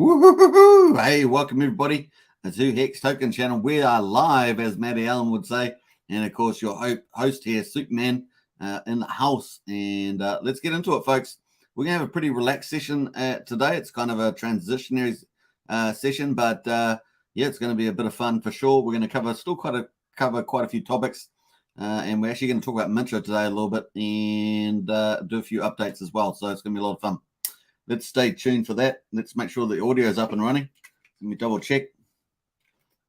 Woo-hoo-hoo-hoo. Hey, welcome everybody to Hex Token channel. We are live, as Matty Allen would say, and of course your host here, Superman, in the house. And let's get into it, folks. We're gonna have a pretty relaxed session today. It's kind of a transitionary session, but yeah, it's going to be a bit of fun for sure. We're going to cover quite a few topics, and we're actually going to talk about Mintra today a little bit and do a few updates as well. So it's going to be a lot of fun. Let's stay tuned for that. Let's make sure the audio is up and running. Let me double check.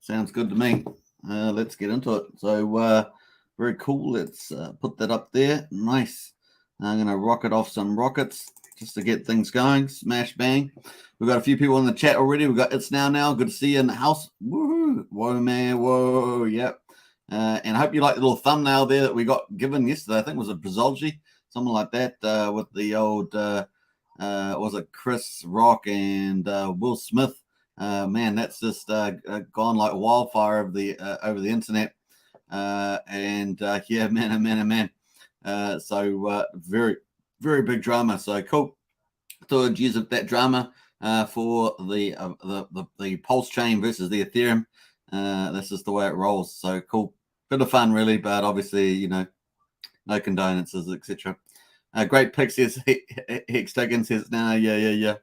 Sounds good to me. Let's get into it. So very cool. Let's put that up there. Nice. I'm going to rocket off some rockets just to get things going. Smash bang. We've got a few people in the chat already. We've got It's Now. Good to see you in the house. Woo! Whoa, man. Whoa. Yep. And I hope you like the little thumbnail there that we got given yesterday. I think it was a Pulsechain, something like that, with the old, was it Chris Rock and Will Smith? Man, that's just gone like wildfire over the internet. Yeah, man. So very, very big drama. So cool. Thought I'd use that drama for the Pulsechain versus the Ethereum. This is the way it rolls. So cool. Bit of fun, really, but obviously, you know, no condolences, etc. Great pick, says Hex Token, says now. Yeah.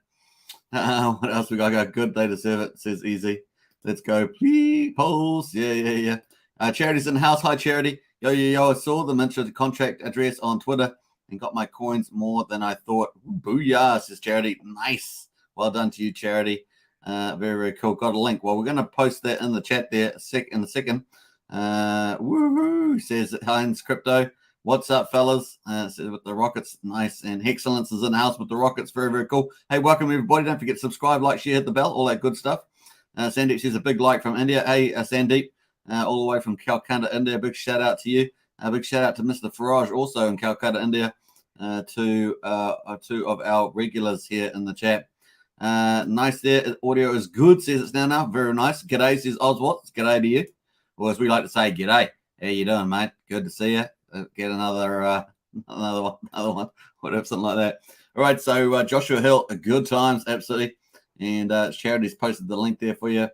What else we got? Got good day to serve it, says Easy. Let's go, please. Pulse. Yeah. Charity's in the house. Hi, Charity. Yo. I saw the Mintra contract address on Twitter and got my coins more than I thought. Ooh, booyah, says Charity. Nice. Well done to you, Charity. Very, very cool. Got a link. Well, we're going to post that in the chat there in a second. Woohoo, says Heinz Crypto. What's up, fellas? Says with the rockets. Nice. And Hexcellence is in the house with the rockets. Very, very cool. Hey, welcome, everybody. Don't forget to subscribe, like, share, hit the bell, all that good stuff. Sandeep says a big like from India. Hey, Sandeep. All the way from Calcutta, India. Big shout out to you. A big shout out to Mr. Faraj, also in Calcutta, India, two of our regulars here in the chat. Nice there. Audio is good, says It's Now. Very nice. G'day, says Oswald. G'day to you. Or as we like to say, g'day. How you doing, mate? Good to see you. Get another one, whatever, something like that. All right, so Joshua Hill, good times, absolutely. And Charity's posted the link there for you.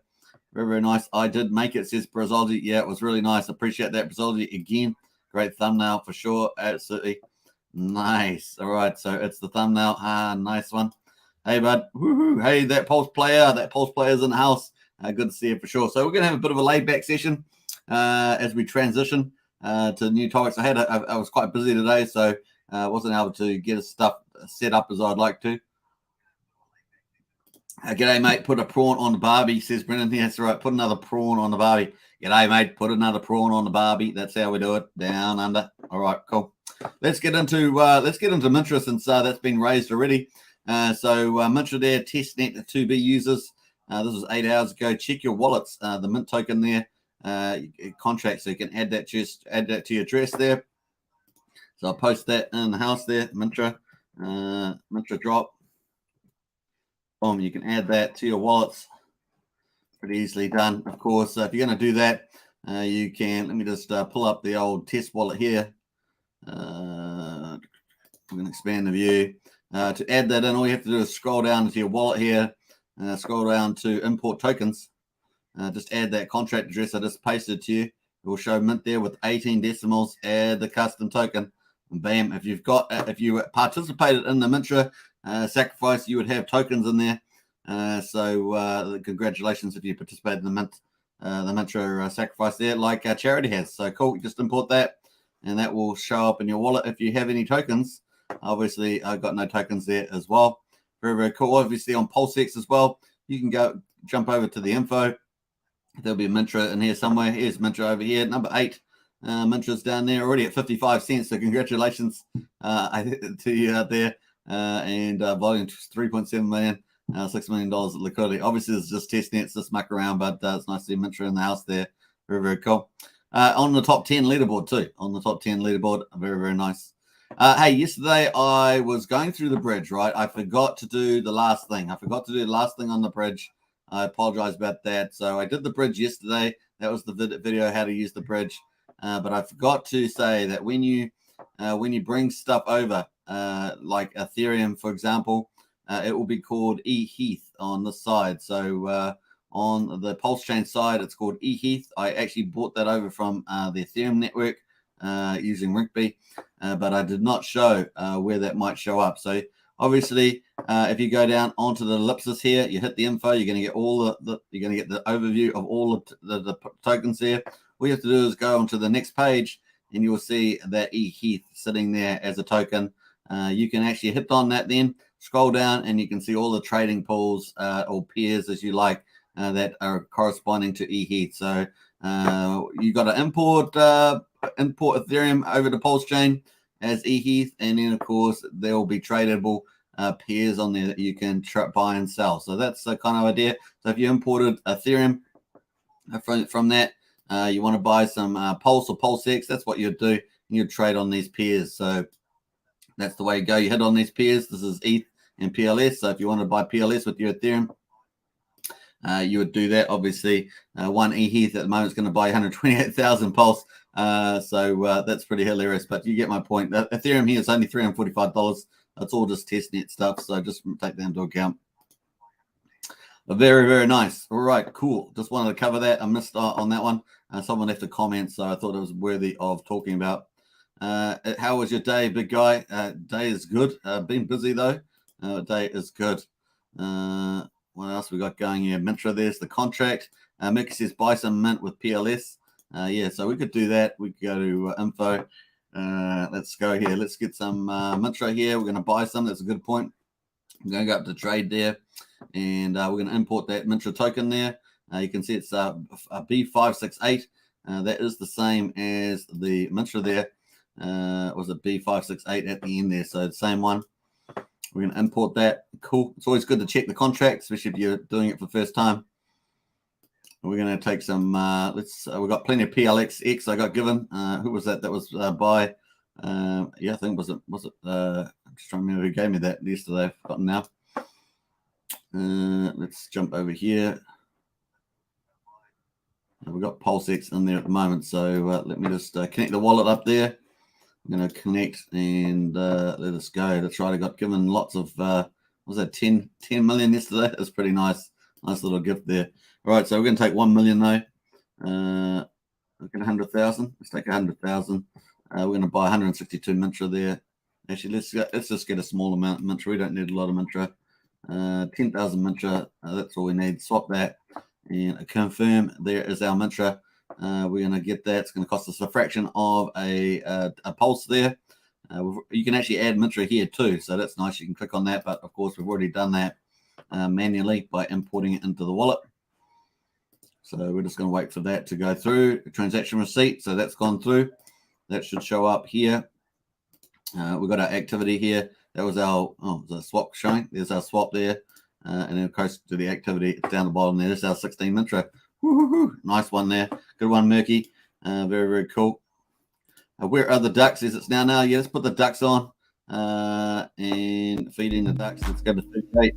Very, very nice. I did make it, says Brazology. Yeah, it was really nice. Appreciate that, Brazology. Again, great thumbnail for sure. Absolutely nice. All right, so it's the thumbnail. Nice one. Hey, bud. Woohoo. Hey, that Pulse player's in the house. Good to see you for sure. So we're going to have a bit of a laid-back session as we transition to new topics. I was quite busy today, so I wasn't able to get stuff set up as I'd like to. G'day, mate. Put a prawn on the barbie, says Brendan. Yeah, that's right. Put another prawn on the barbie. G'day, mate. Put another prawn on the barbie. That's how we do it. Down under. All right, cool. Let's get into Mintra, since that's been raised already. So Mintra there, testnet 2B users. This was 8 hours ago. Check your wallets. The Mint token there, contract, so you can add that to your address there. So I'll post that in the house there. Mintra drop. Boom, you can add that to your wallets. Pretty easily done. Of course, if you're going to do that, you can, let me just pull up the old test wallet here. I'm going to expand the view. To add that in, all you have to do is scroll down to your wallet here, scroll down to import tokens. Just add that contract address I just pasted to you. It will show Mint there with 18 decimals. Add the custom token. And bam, if you participated in the Mintra sacrifice, you would have tokens in there. So congratulations if you participated in the Mintra sacrifice there, like Charity has. So cool. You just import that, and that will show up in your wallet if you have any tokens. Obviously, I've got no tokens there as well. Very, very cool. Obviously, on PulseX as well, you can jump over to the info. There'll be a Mintra in here somewhere. Here's Mintra over here, number 8. Mintra's down there already at 55 cents. So congratulations to you out there. And volume 3.7 million, $6 million of liquidity. Obviously, it's just test nets, just muck around, but it's nice to see Mintra in the house there. Very, very cool. On the top 10 leaderboard too. On the top 10 leaderboard, very, very nice. Hey, yesterday I was going through the bridge, right? I forgot to do the last thing. I forgot to do the last thing on the bridge. I apologize about that. So I did the bridge yesterday. That was the video how to use the bridge. But I forgot to say that when you bring stuff over, like Ethereum, for example, it will be called ETH on this side. So on the Pulsechain side, it's called ETH. I actually bought that over from the Ethereum network using Rinkeby, but I did not show where that might show up. So obviously, if you go down onto the ellipsis here, you hit the info, you're going to get all you're going to get the overview of all of the tokens there. All you have to do is go onto the next page, and you will see that ETH sitting there as a token. You can actually hit on that, then scroll down, and you can see all the trading pools or pairs, as you like, that are corresponding to ETH. So you got to import Ethereum over to Pulsechain as ETH, and then of course there will be tradable pairs on there that you can buy and sell. So that's the kind of idea. So if you imported Ethereum from that, you want to buy some Pulse or PulseX, that's what you'd do. You'd trade on these pairs. So that's the way you go. You hit on these pairs. This is ETH and PLS. So if you want to buy PLS with your Ethereum, you would do that. Obviously, one ETH at the moment is going to buy 128,000 Pulse. So that's pretty hilarious. But you get my point. Ethereum here is only $345. It's all just testnet stuff. So just take that into account. Very, very nice. All right, cool. Just wanted to cover that. I missed on that one. Someone left a comment, so I thought it was worthy of talking about. How was your day, big guy? Day is good. Been busy though. Day is good. What else we got going here? Mintra, there's the contract. Mickey says buy some mint with PLS. Yeah, so we could do that. We could go to info. Let's go here. Let's get some Mintra here. We're going to buy some. That's a good point. I'm going to go up to trade there, and we're going to import that Mintra token there. You can see it's a B568. That is the same as the Mintra there. Was a B568 at the end there, so the same one. We're going to import that. Cool. It's always good to check the contract, especially if you're doing it for the first time. We're going to take some. We've got plenty of PLX I got given. Who was that? That was by. Yeah, I think was it. I'm just trying to remember who gave me that yesterday. I've forgotten now. Let's jump over here. We've got PulseX in there at the moment, so let me just connect the wallet up there. I'm going to connect and let us go. That's right. I got given lots of, what was that, 10 million yesterday? That's pretty nice. Nice little gift there. All right, so we're going to take 1 million though. Look at 100,000. Let's take 100,000. We're going to buy 162 Mintra there. Actually, let's just get a small amount of Mintra. We don't need a lot of Mintra. 10,000 Mintra. That's all we need. Swap that and confirm. There is our Mintra. We're going to get that. It's going to cost us a fraction of a Pulse there. You can actually add Mintra here too, so that's nice. You can click on that, but of course we've already done that manually by importing it into the wallet. So we're just going to wait for that to go through. Transaction receipt, so that's gone through. That should show up here. We've got our activity here. That was our the swap showing. There's our swap there, and then of course to the activity down the bottom there. There's our 16 Mintra. Woo-hoo-hoo. Nice one there. Good one, Murky. Very, very cool. Where are the ducks? Is it now? Yeah, let's put the ducks on and feeding the ducks. Let's go to 38.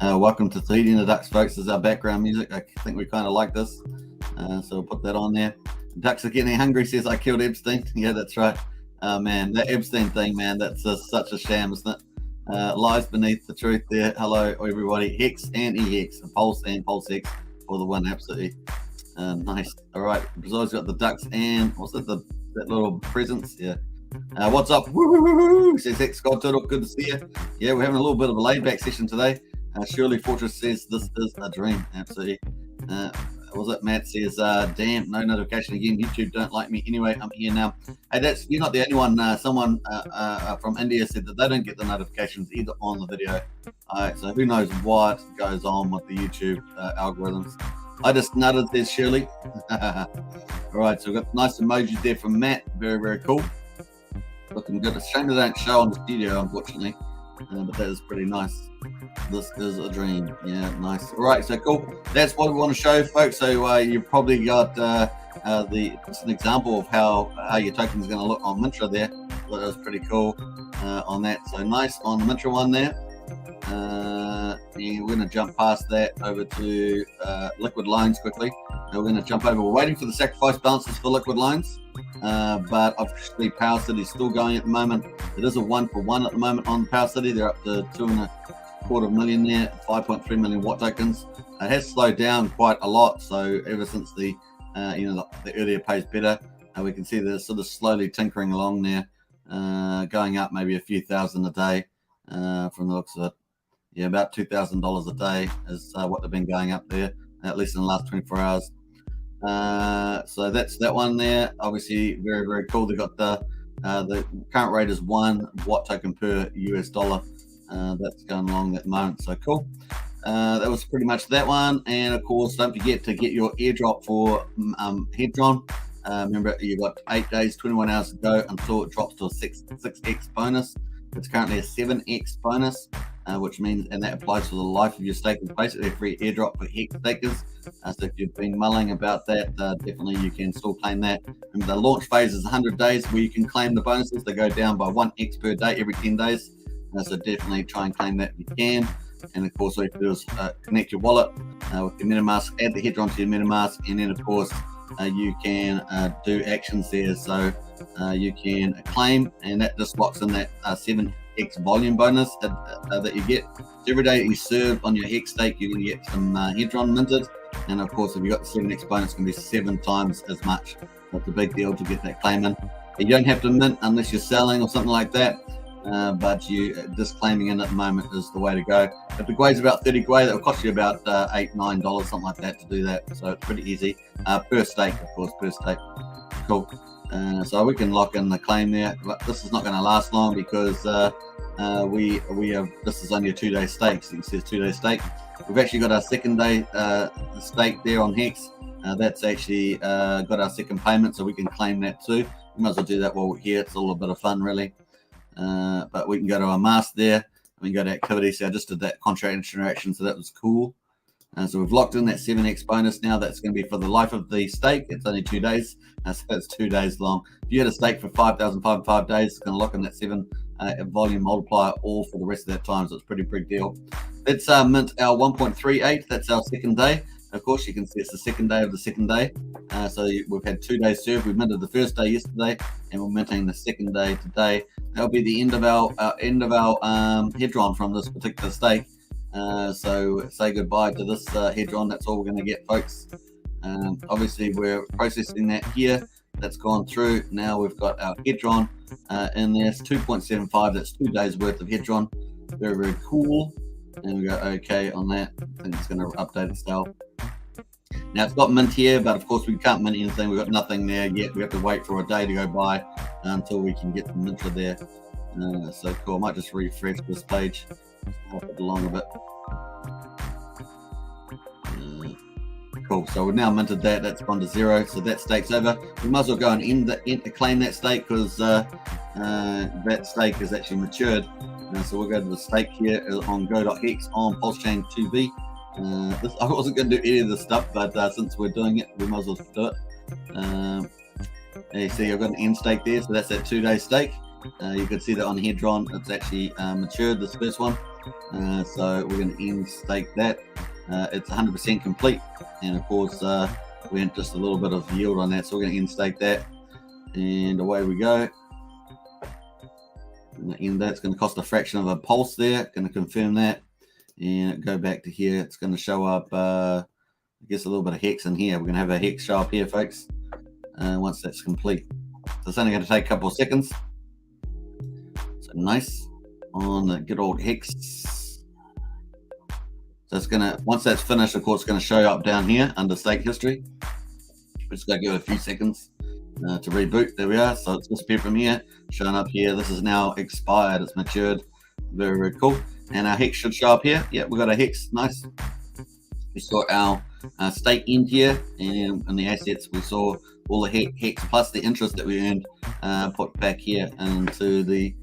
Welcome to Feeding the Ducks, folks. This is our background music. I think we kind of like this. So we'll put that on there. Ducks are getting hungry, says I killed Epstein. Yeah, that's right. Man, that Epstein thing, man, that's such a sham, isn't it? Lies beneath the truth there. Hello, everybody. Hex and EX, Pulse and PulseX for the win, absolutely. Nice. All right. Brazil's got the ducks and what's that? That little presents. Yeah. What's up? Woo-hoo-hoo-hoo, says Hex God Turtle. Good to see you. Yeah, we're having a little bit of a laid back session today. Shirley Fortress says this is a dream. Absolutely. Was it Matt says, damn, no notification again. YouTube don't like me. Anyway, I'm here now. Hey, you're not the only one. Someone from India said that they don't get the notifications either on the video. So who knows what goes on with the YouTube algorithms. I just nutted there, Shirley. All right, so we've got nice emojis there from Matt. Very, very cool. Looking good. It's a shame they don't show on the studio, unfortunately. But that is pretty nice. This is a dream. Yeah, nice. All right, so cool. That's what we want to show, folks. So you've probably got just an example of how your token is going to look on Mintra there. That was pretty cool on that. So nice on the Mintra one there. And we're going to jump past that over to liquid loans quickly. We're going to jump over. We're waiting for the sacrifice balances for liquid loans. But obviously PowerCity is still going at the moment. It is a 1-for-1 at the moment on PowerCity. They're up to 250,000 there, 5.3 million watt tokens. It has slowed down quite a lot. So ever since the the earlier pays better, we can see they're sort of slowly tinkering along there, going up maybe a few thousand a day from the looks of it. Yeah, about $2,000 a day is what they've been going up there, at least in the last 24 hours. So that's that one there. Obviously, very, very cool. They got the current rate is 1 watt token per US dollar. That's going along at the moment. So cool. That was pretty much that one. And of course, don't forget to get your airdrop for Hedron. Remember, you've got 8 days, 21 hours to go until it drops to a 6x bonus. It's currently a 7x bonus, which means, and that applies for the life of your stake. It's basically a free airdrop for Hex stakers. So if you've been mulling about that, definitely you can still claim that. And the launch phase is 100 days where you can claim the bonuses. They go down by 1x per day every 10 days. So definitely try and claim that if you can. And of course, all you have to do is connect your wallet with your MetaMask, add the Hedron to your MetaMask, and then of course you can do actions there. So you can claim, and that just locks in that 7x volume bonus that you get. So every day that you serve on your Hex stake, you're going to get some Hedron minted. And of course, if you got the 7x bonus, it's going to be 7 times as much. That's a big deal to get that claim in. You don't have to mint unless you're selling or something like that. But you just claiming in at the moment is the way to go. If the Gwei's about 30 Gwei, that will cost you about $8-9, something like that, to do that. So it's pretty easy. Per stake, of course, per stake. Cool. So we can lock in the claim there. But this is not going to last long because we have, this is only a 2-day stake. So you can see it's 2-day stake. We've actually got our second day stake there on Hex. That's actually got our second payment, so we can claim that too. We might as well do that while we're here. It's all a bit of fun, really. But we can go to our mask there. We can go to activity. So I just did that contract interaction, so that was cool. So we've locked in that 7x bonus now. That's going to be for the life of the stake. It's only 2 days, so it's 2 days long. If you had a stake for 5,505 days, it's going to lock in that 7 volume multiplier all for the rest of that time. So it's a pretty big deal. Let's mint our 1.38. That's our second day. Of course, you can see it's the second day of the second day. So we've had 2 days served. We minted the first day yesterday, and we're minting the second day today. That'll be the end of our Hedron from this particular stake. So say goodbye to this Hedron. That's all we're going to get, folks. Obviously, we're processing that here. That's gone through. Now we've got our Hedron in there. It's 2.75. That's 2 days worth of Hedron. Very, very cool. And we go OK on that. I think it's going to update itself. Now it's got mint here, but of course we can't mint anything. We've got nothing there yet. We have to wait for a day to go by until we can get the Mintra there. So cool. I might just refresh this page. Walk it along a bit. Cool. So we've now minted that. That's gone to 0. So that stake's over. We might as well go and claim that stake because that stake is actually matured. So we'll go to the stake here on go.hex on Pulsechain 2V. I wasn't going to do any of this stuff, but since we're doing it, we might as well do it. You see, I've got an end stake there, so that's that 2-day stake. You can see that on Hedron, it's actually matured, this first one. So we're going to end stake that. It's 100% complete, and of course, we had just a little bit of yield on that, so we're going to end stake that, and away we go. And that's going to cost a fraction of a pulse there. Going to confirm that, and go back to here. It's going to show up, I guess, a little bit of Hex in here. We're going to have a Hex show up here, folks, once that's complete. So it's only going to take a couple of seconds. So nice on the good old Hex. So it's going to, once that's finished, of course, it's going to show up down here under stake history. We're just going to give it a few seconds to reboot. There we are. So it's disappeared from here, showing up here. This is now expired. It's matured. Very, very cool. And our Hex should show up here. Yeah, we got a Hex. Nice. We saw our stake end here, and in the assets we saw all the Hex plus the interest that we earned put back here into the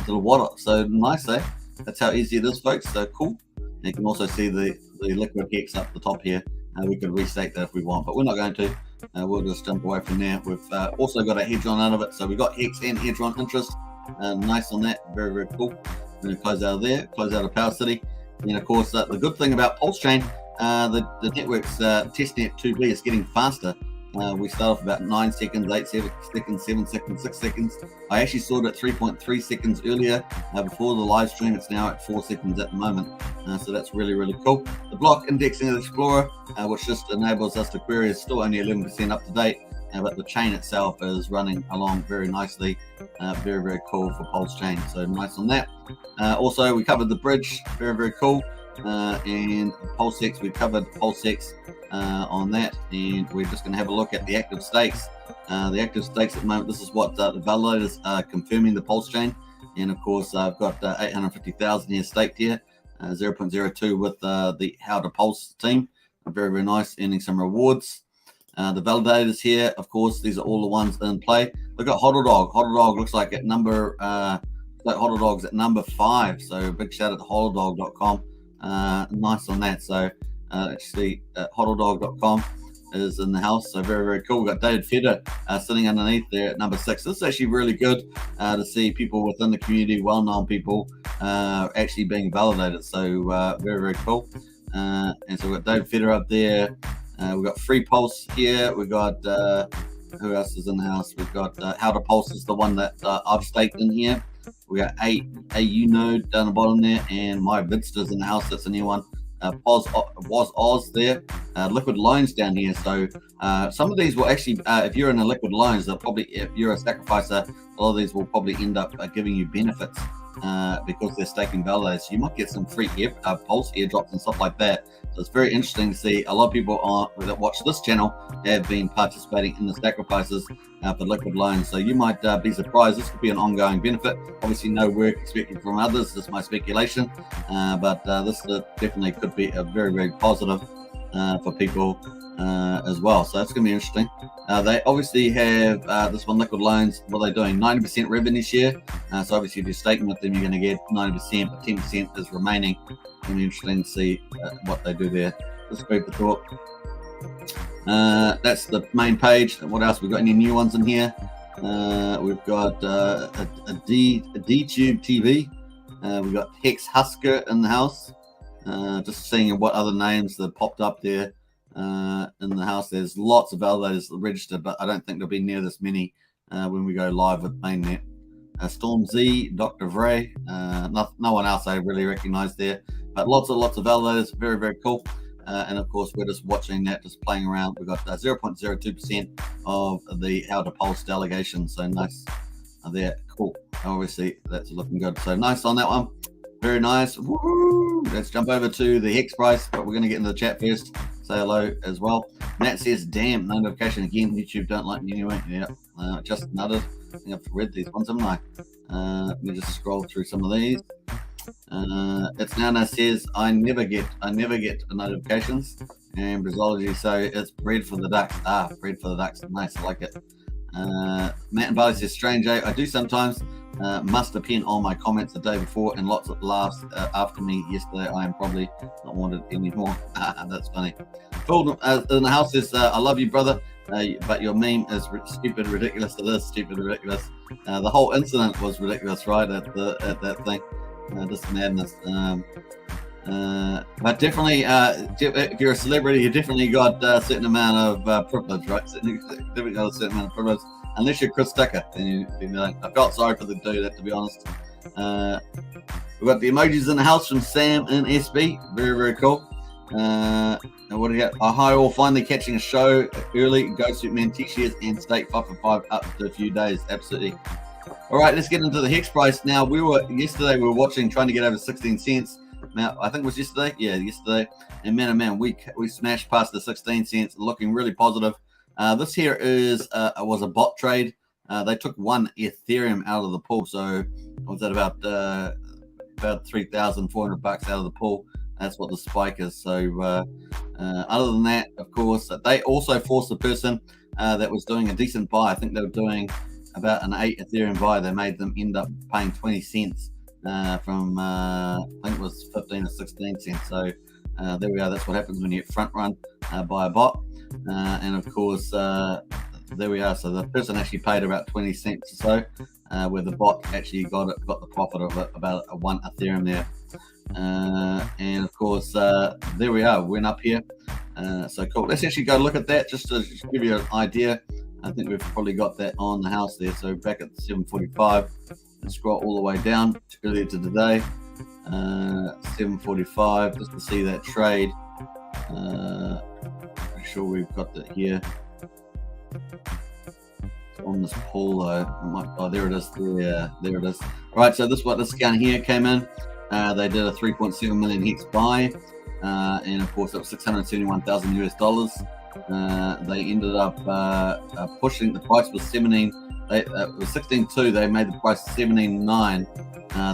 wallet. So nice, eh? That's how easy it is, folks. So cool. And you can also see the liquid Hex up the top here. We could restake that if we want, but we're not going to. We'll just jump away from there. We've also got a Hedron out of it, so we got Hex and Hedron interest. Nice on that. Very, very cool. We're going to close out of there, close out of PowerCity. And of course, the good thing about Pulsechain, the network's testnet 2B is getting faster. We start off about 9 seconds, 8 seconds, 7 seconds, 6 seconds. I actually saw it at 3.3 seconds earlier before the live stream. It's now at 4 seconds at the moment. So that's really, really cool. The block indexing Explorer, which just enables us to query, is still only 11% up to date. But the chain itself is running along very nicely. Very, very cool for Pulsechain. So nice on that. Also, we covered the bridge. Very, very cool. And PulseX, we covered PulseX on that, and we're just going to have a look at the active stakes. The active stakes at the moment, this is what the validators are confirming the Pulsechain, and of course I've got 850,000 here staked here, 0.02 with the How to Pulse team. Very, very nice, earning some rewards. The validators here, of course, these are all the ones in play. We've got Hodl Dog. Hodl Dog looks like at number Hodl Dog's at number 5, so big shout out to hodldog.com. Nice on that. So actually hodldog.com is in the house, so very, very cool. We've got David Feder sitting underneath there at number 6. This is actually really good to see people within the community, well-known people, actually being validated. So very, very cool. And so we've got David Feder up there. We've got Free Pulse here. We've got who else is in the house? We've got How to Pulse is the one that I've staked in here. We got AU node down the bottom there, and my Vidster's in the house. That's a new one. Was Oz there. Liquid Loans down here. So some of these will actually, if you're in a Liquid Loans, they'll probably, if you're a sacrificer, a lot of these will probably end up giving you benefits because they're staking validators. So you might get some free Pulse airdrops and stuff like that. So it's very interesting to see a lot of people that watch this channel have been participating in the sacrifices for Liquid Loans. So you might be surprised. This could be an ongoing benefit. Obviously, no work expected from others. This is my speculation, but this definitely could be a very, very positive for people as well. So that's going to be interesting. They obviously have this one, Liquid Loans. What are they doing? 90% revenue share. So obviously, if you're staking with them, you're going to get 90%, but 10% is remaining. It's going to be interesting to see what they do there. Just food for thought. That's the main page. What else? We've got any new ones in here? We've got a D-Tube TV. We've got Hex Husker in the house. Just seeing what other names that popped up there in the house. There's lots of validators registered, but I don't think there'll be near this many when we go live with mainnet. Storm Z, Dr. Vray, no one else I really recognize there, but lots of validators. Very, very cool. And of course, we're just watching that, just playing around. We've got 0.02% of the How to Pulse delegation. So nice there. Cool. Obviously, that's looking good. So nice on that one. Very nice. Woo! Let's jump over to the Hex price, but we're going to get into the chat first. Say hello as well. Matt says, damn, no notification again. YouTube don't like me anyway. Yeah, just nutted. I think I've read these ones, haven't I? Let me just scroll through some of these. It's Nana says, I never get notifications. And Brazology, so it's bread for the ducks. Bread for the ducks. Nice, I like it. Matt and Barley says, strange, I do sometimes. Must depend on my comments the day before, and lots of laughs after me yesterday. I am probably not wanted anymore. That's funny. Phil in the house says, I love you, brother, but your meme is stupid, ridiculous. It is stupid, ridiculous. The whole incident was ridiculous, right? At that thing, just madness. But definitely, if you're a celebrity, you definitely got a certain amount of privilege, right? Definitely got a certain amount of privilege. Unless you're Chris Tucker, then you know, I felt sorry for the dude, to be honest. We've got the emojis in the house from Sam and SB. Very, very cool. And what do you got? Hi, all, finally catching a show early. Go Superman t-shirts and stake 5 for 5 up to a few days. Absolutely. All right, let's get into the Hex price. Now, yesterday we were watching, trying to get over 16 cents. Now, I think it was yesterday. Yeah, yesterday. And man, we smashed past the 16 cents, looking really positive. This here was a bot trade. They took 1 Ethereum out of the pool. So was that about $3,400 out of the pool? That's what the spike is. So other than that, of course, they also forced the person that was doing a decent buy. I think they were doing about an 8 Ethereum buy. They made them end up paying 20 cents from I think it was 15 or 16 cents. So there we are. That's what happens when you get front run by a bot. And of course, there we are. So the person actually paid about 20 cents or so, where the bot actually got the profit of about a 1 Ethereum there. And of course, there we are. Went up here. So cool. Let's actually go look at that just to give you an idea. I think we've probably got that on the house there. So back at 7:45, let's scroll all the way down to earlier to today. 7:45 just to see that trade. Pretty sure we've got that here. It's on this pool though. Oh, there it is. Yeah, there it is. All right, so this gun here came in. They did a 3.7 million hex buy, and of course it was $671,000 US. They ended up pushing. The price was 17. It was 16.2. They made the price 17.9.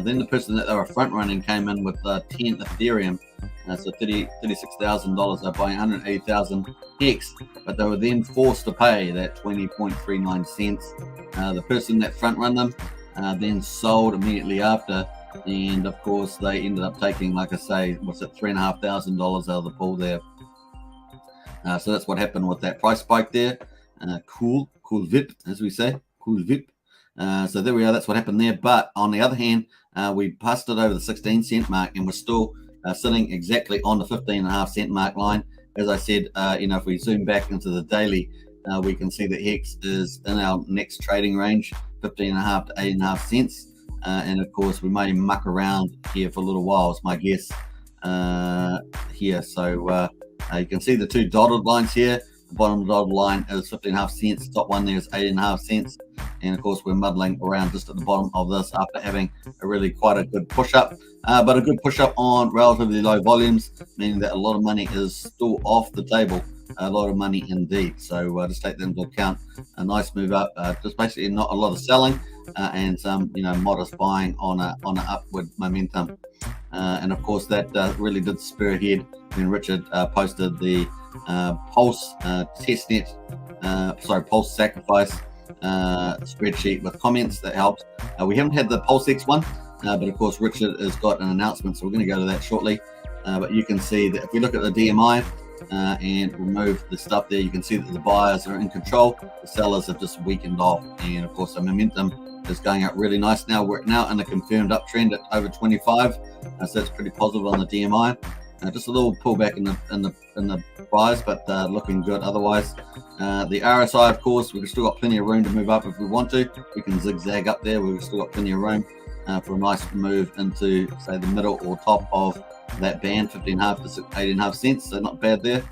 Then the person that they were front running came in with 10 Ethereum, so $36,000. They're buying 180,000 hex, but they were then forced to pay that 20.39 cents. The person that front run them then sold immediately after, and of course they ended up taking, like I say, what's it, $3,500 out of the pool there. So that's what happened with that price spike there. Cool VIP, as we say, cool VIP. So there we are. That's what happened there. But on the other hand, we passed it over the 16 cent mark, and we're still sitting exactly on the 15.5 cent mark line. As I said, if we zoom back into the daily, we can see that Hex is in our next trading range, 15.5 to 8.5 cents. And of course, we may muck around here for a little while, is my guess here. So you can see the two dotted lines here. The bottom dotted line is 15.5 cents. Top one there is 8.5 cents. And of course, we're muddling around just at the bottom of this after having quite a good push up, but a good push up on relatively low volumes, meaning that a lot of money is still off the table. A lot of money indeed. So just take that into account. A nice move up, just basically not a lot of selling, and some modest buying on an upward momentum. And of course, that really did spur ahead when Richard posted the Pulse testnet, Pulse Sacrifice spreadsheet with comments that helped. We haven't had the PulseX one, but of course Richard has got an announcement, so we're going to go to that shortly. But you can see that if we look at the DMI and remove the stuff there, you can see that the buyers are in control. The sellers have just weakened off, and of course the momentum is going up really nice now. We're now in a confirmed uptrend at over 25, so that's pretty positive on the DMI. Just a little pullback in the buys, but looking good otherwise. The RSI, of course, we've still got plenty of room to move up if we want to. We can zigzag up there. We've still got plenty of room for a nice move into, say, the middle or top of that band, 15.5 to 8.5 cents. So not bad there.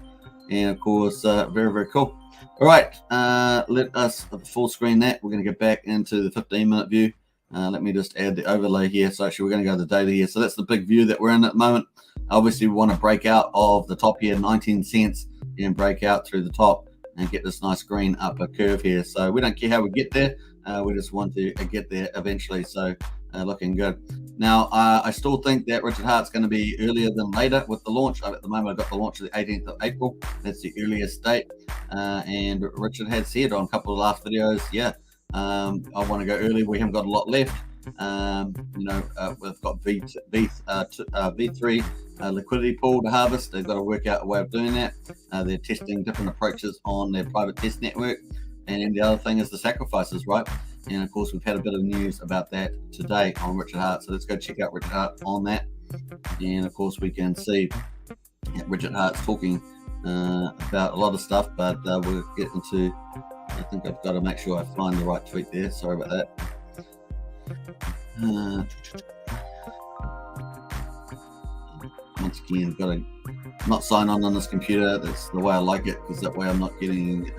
And of course, very, very cool. All right, let us full screen that. We're going to get back into the 15-minute view. Let me just add the overlay here. So actually, we're going to go to the daily here. So that's the big view that we're in at the moment. Obviously, we want to break out of the top here, 19 cents, and break out through the top and get this nice green upper curve here. So we don't care how we get there. We just want to get there eventually. So looking good. Now, I still think that Richard Hart's going to be earlier than later with the launch. At the moment, I've got the launch of the 18th of April. That's the earliest date. And Richard had said on a couple of last videos, I want to go early. We haven't got a lot left. We've got V3 liquidity pool to harvest. They've got to work out a way of doing that. They're testing different approaches on their private test network. And the other thing is the sacrifices, right? And of course, we've had a bit of news about that today on Richard Hart. So let's go check out Richard Hart on that. And of course, we can see that Richard Hart's talking about a lot of stuff, but we'll get into, I think I've got to make sure I find the right tweet there. Sorry about that. Once again, got to not sign on this computer. That's the way I like it, because that way I'm not getting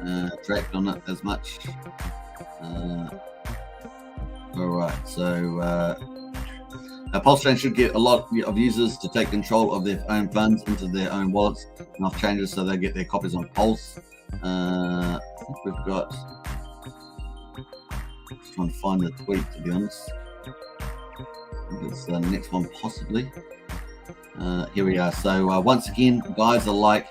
tracked on it as much. All right, so Pulsechain should get a lot of users to take control of their own funds into their own wallets and off changes, so they get their copies on Pulse. I think we've got. Just trying to find the tweet, to be honest. I think it's the next one, possibly. Here we are. So once again, guys are like,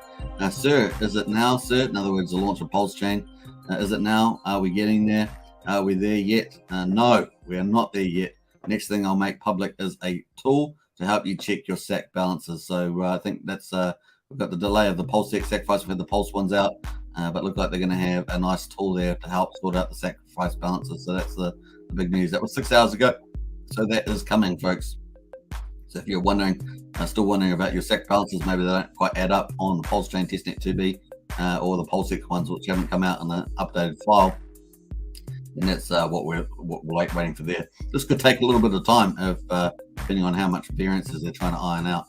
sir, is it now, sir? In other words, the launch of Pulsechain. Is it now? Are we getting there? Are we there yet? No, we are not there yet. Next thing I'll make public is a tool to help you check your SAC balances. So I think that's we've got the delay of the PulseX Sacrifice. We've had the Pulse ones out, but look like they're going to have a nice tool there to help sort out the sacrifice balances. So that's the big news. That was 6 hours ago. So that is coming, folks. So if you're wondering, still wondering about your SAC balances, maybe they don't quite add up on the Pulsechain testnet 2B or the PulseX ones, which haven't come out in the updated file, and that's what we're waiting for there. This could take a little bit of time, depending on how much variances they're trying to iron out.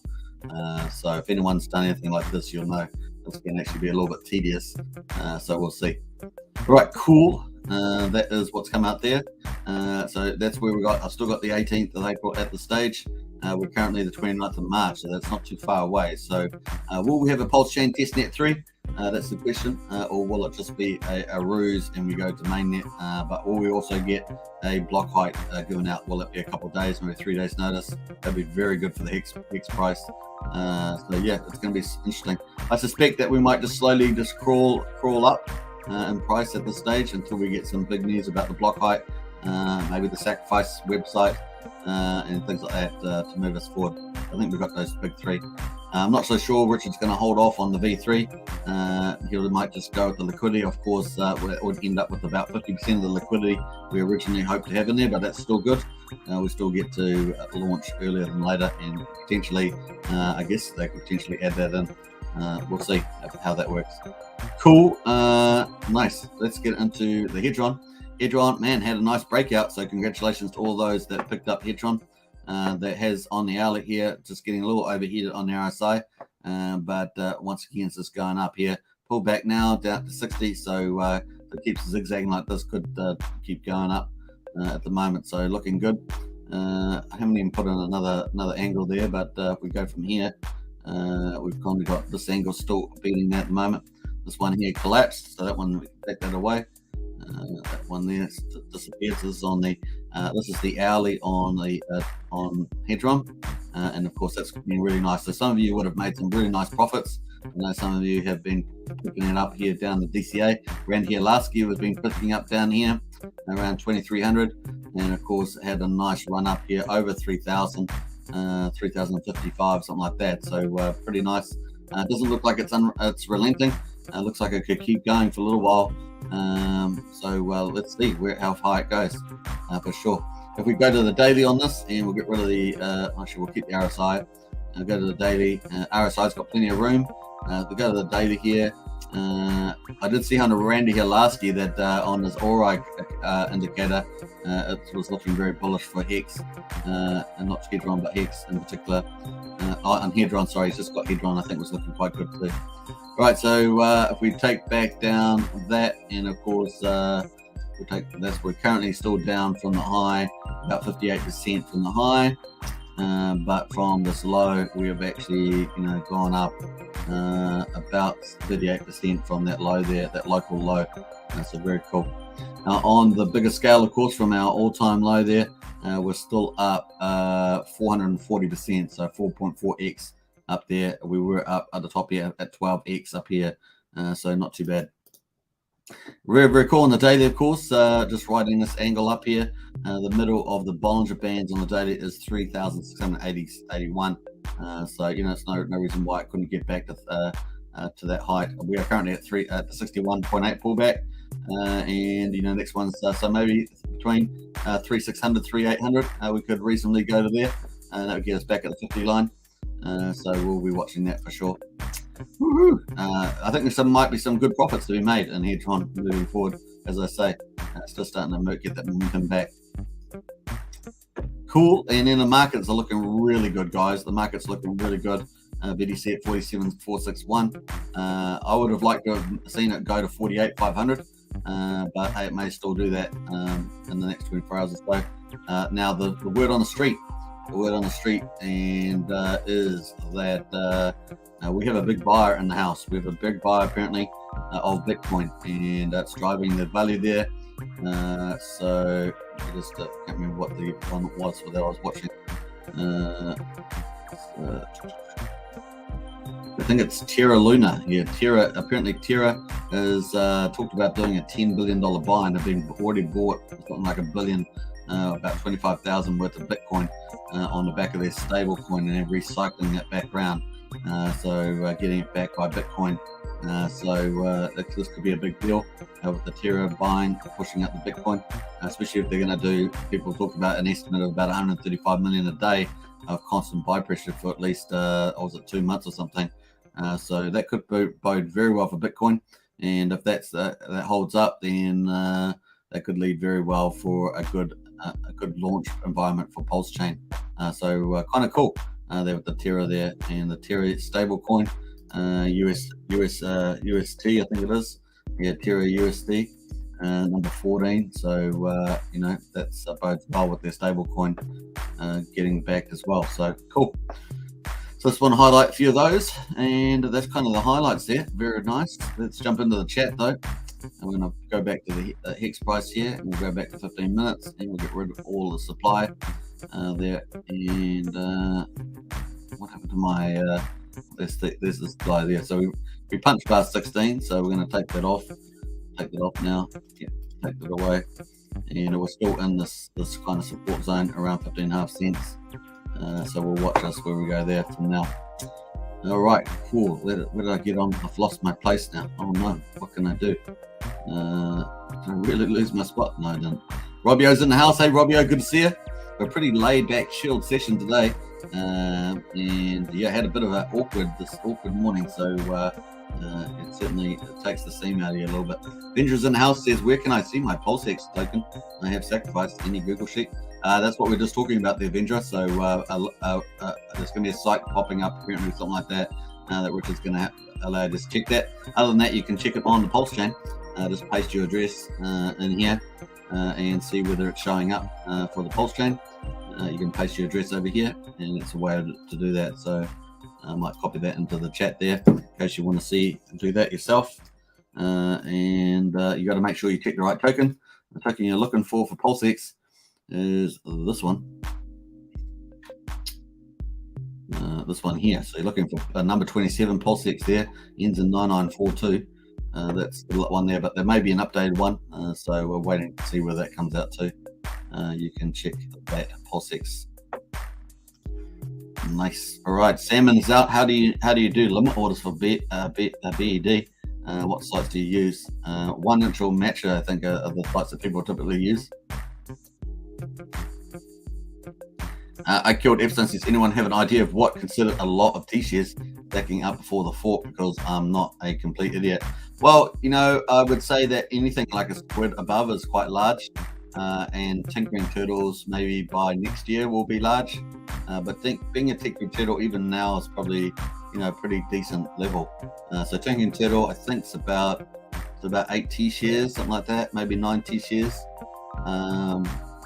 So if anyone's done anything like this, you'll know this can actually be a little bit tedious. So we'll see. All right, cool. That is what's come out there. So that's where we got. I've still got the 18th of April at the stage. We're currently the 29th of March, so that's not too far away. So will we have a Pulsechain testnet 3? That's the question. Or will it just be a ruse and we go to mainnet? But will we also get a block height given out? Will it be a couple of days, maybe 3 days notice? That'd be very good for the Hex price. So yeah, it's going to be interesting. I suspect that we might just slowly crawl up in price at this stage until we get some big news about the block height, maybe the Sacrifice website, and things like that to move us forward. I think we've got those big three. I'm not so sure Richard's going to hold off on the V3. He might just go with the liquidity. Of course, it would end up with about 50% of the liquidity we originally hoped to have in there, but that's still good. We still get to launch earlier than later, and potentially, I guess they could potentially add that in. We'll see how that works. Cool. Nice. Let's get into the Hedron. Hedron, man, had a nice breakout, so congratulations to all those that picked up Hedron. That has on the hourly here, just getting a little overheated on the RSI, but once again, it's just going up here. Pull back now down to 60, so if it keeps zigzagging like this, could keep going up at the moment. So looking good. I haven't even put in another angle there, but if we go from here, we've kind of got this angle still beating that at the moment. This one here collapsed, so that one, we take that away. That one there disappears. This is on the this is the hourly on the on Hedron, and of course that's been really nice. So some of you would have made some really nice profits. I know some of you have been picking it up here down the DCA. Around here last year was been picking up down here around 2,300, and of course had a nice run up here over 3,000, 3,055, something like that. So pretty nice. It doesn't look like it's relenting. Looks like it could keep going for a little while. So let's see how high it goes for sure. If we go to the daily on this, and we'll get rid of the actually we'll keep the RSI. Go to the daily. RSI's got plenty of room. We go to the daily here. I did see under Randy here last year that on his ORI indicator, it was looking very bullish for Hex, and not Hedron, but Hex in particular. On Hedron, sorry, he's just got Hedron. I think was looking quite good too. Right, so if we take back down that, and of course we'll take this. We're currently still down from the high, about 58% from the high, but from this low, we have actually gone up about 38% from that low there, that local low. So very cool. Now on the bigger scale, of course, from our all-time low there, we're still up 440%, so 4.4x. Up there, we were up at the top here at 12x up here, so not too bad. Very, very cool on the daily, of course. Just riding this angle up here. The middle of the Bollinger Bands on the daily is 3,681. So it's no reason why it couldn't get back to that height. We are currently at the 61.8 pullback, and next one's so maybe between 3,600, 3,800. We could reasonably go to there, and that would get us back at the 50 line. So we'll be watching that for sure. I think there might be some good profits to be made in Hedron moving forward. As I say, it's just starting to get that momentum back. Cool. And then the markets are looking really good, guys. The market's looking really good. BTC at 47,461. I would have liked to have seen it go to 48,500, but hey, it may still do that in the next 24 hours or so. Now the word on the street. The word on the street and is that we have a big buyer in the house. We have a big buyer apparently of Bitcoin, and that's driving the value there. So I just can't remember what the one was that I was watching. I think it's Terra Luna. Yeah, Terra. Apparently, Terra is talked about doing a $10 billion buy, and they've been already bought something like $1 billion. About 25,000 worth of Bitcoin on the back of their stable coin, and they're recycling that back around. So getting it back by Bitcoin So this could be a big deal with the Terra buying, pushing up the Bitcoin, especially if they're going to do, people talk about an estimate of about 135 million a day of constant buy pressure for at least, was it 2 months or something? So that could bode very well for Bitcoin. And if that holds up, then that could lead very well for a good launch environment for Pulsechain. So kind of cool there with the Terra there, and the Terra stable coin, UST, I think it is. Yeah, Terra USD, number 14. So that's bodes well with their stable coin getting back as well. So cool. So just want to highlight a few of those, and that's kind of the highlights there. Very nice. Let's jump into the chat though. I'm going to go back to the Hex price here, and we'll go back to 15 minutes, and we'll get rid of all the supply there. And what happened to my there's the supply there. So we punched past 16, so we're going to take that off. Take that off now. Yeah, take that away. And we're still in this kind of support zone around 15.5 cents. So we'll watch us where we go there from now. All right, cool. Where did I get on? I've lost my place now. Oh no, what can I do? Did I really lose my spot? No, I didn't. Robbio's in the house. Hey, Robbio, good to see you. A pretty laid back, chilled session today. And yeah, had a bit of an awkward morning. So it certainly takes the steam out of you a little bit. Vendra's in the house says, where can I see my PulseX token I have sacrificed? Any Google sheet? That's what we're just talking about there, Vendra. So there's going to be a site popping up, apparently something like that, that Richard's going to allow you to just check that. Other than that, you can check it on the Pulsechain. Just paste your address in here and see whether it's showing up for the Pulsechain. You can paste your address over here, and it's a way to do that. So I might copy that into the chat there in case you want to do that yourself. And you got to make sure you check the right token. The token you're looking for PulseX is this one. This one here. So you're looking for number 27 PulseX there, ends in 9942. That's the one there, but there may be an updated one. So we're waiting to see where that comes out to. You can check that PulseX. Nice. All right, Salmon is out. How do you do limit orders for BED? What sites do you use? 1inch or Matcher, I think, are the sites that people typically use. I killed Epson. Says, anyone have an idea of what considered a lot of T-shares backing up before the fork? Because I'm not a complete idiot. Well, I would say that anything like a squid above is quite large, and Tinkering Turtles maybe by next year will be large. But being a Tinkering Turtle even now is probably pretty decent level. So Tinkering Turtle, I think it's about 8 T-shares, something like that, maybe 9 T-shares.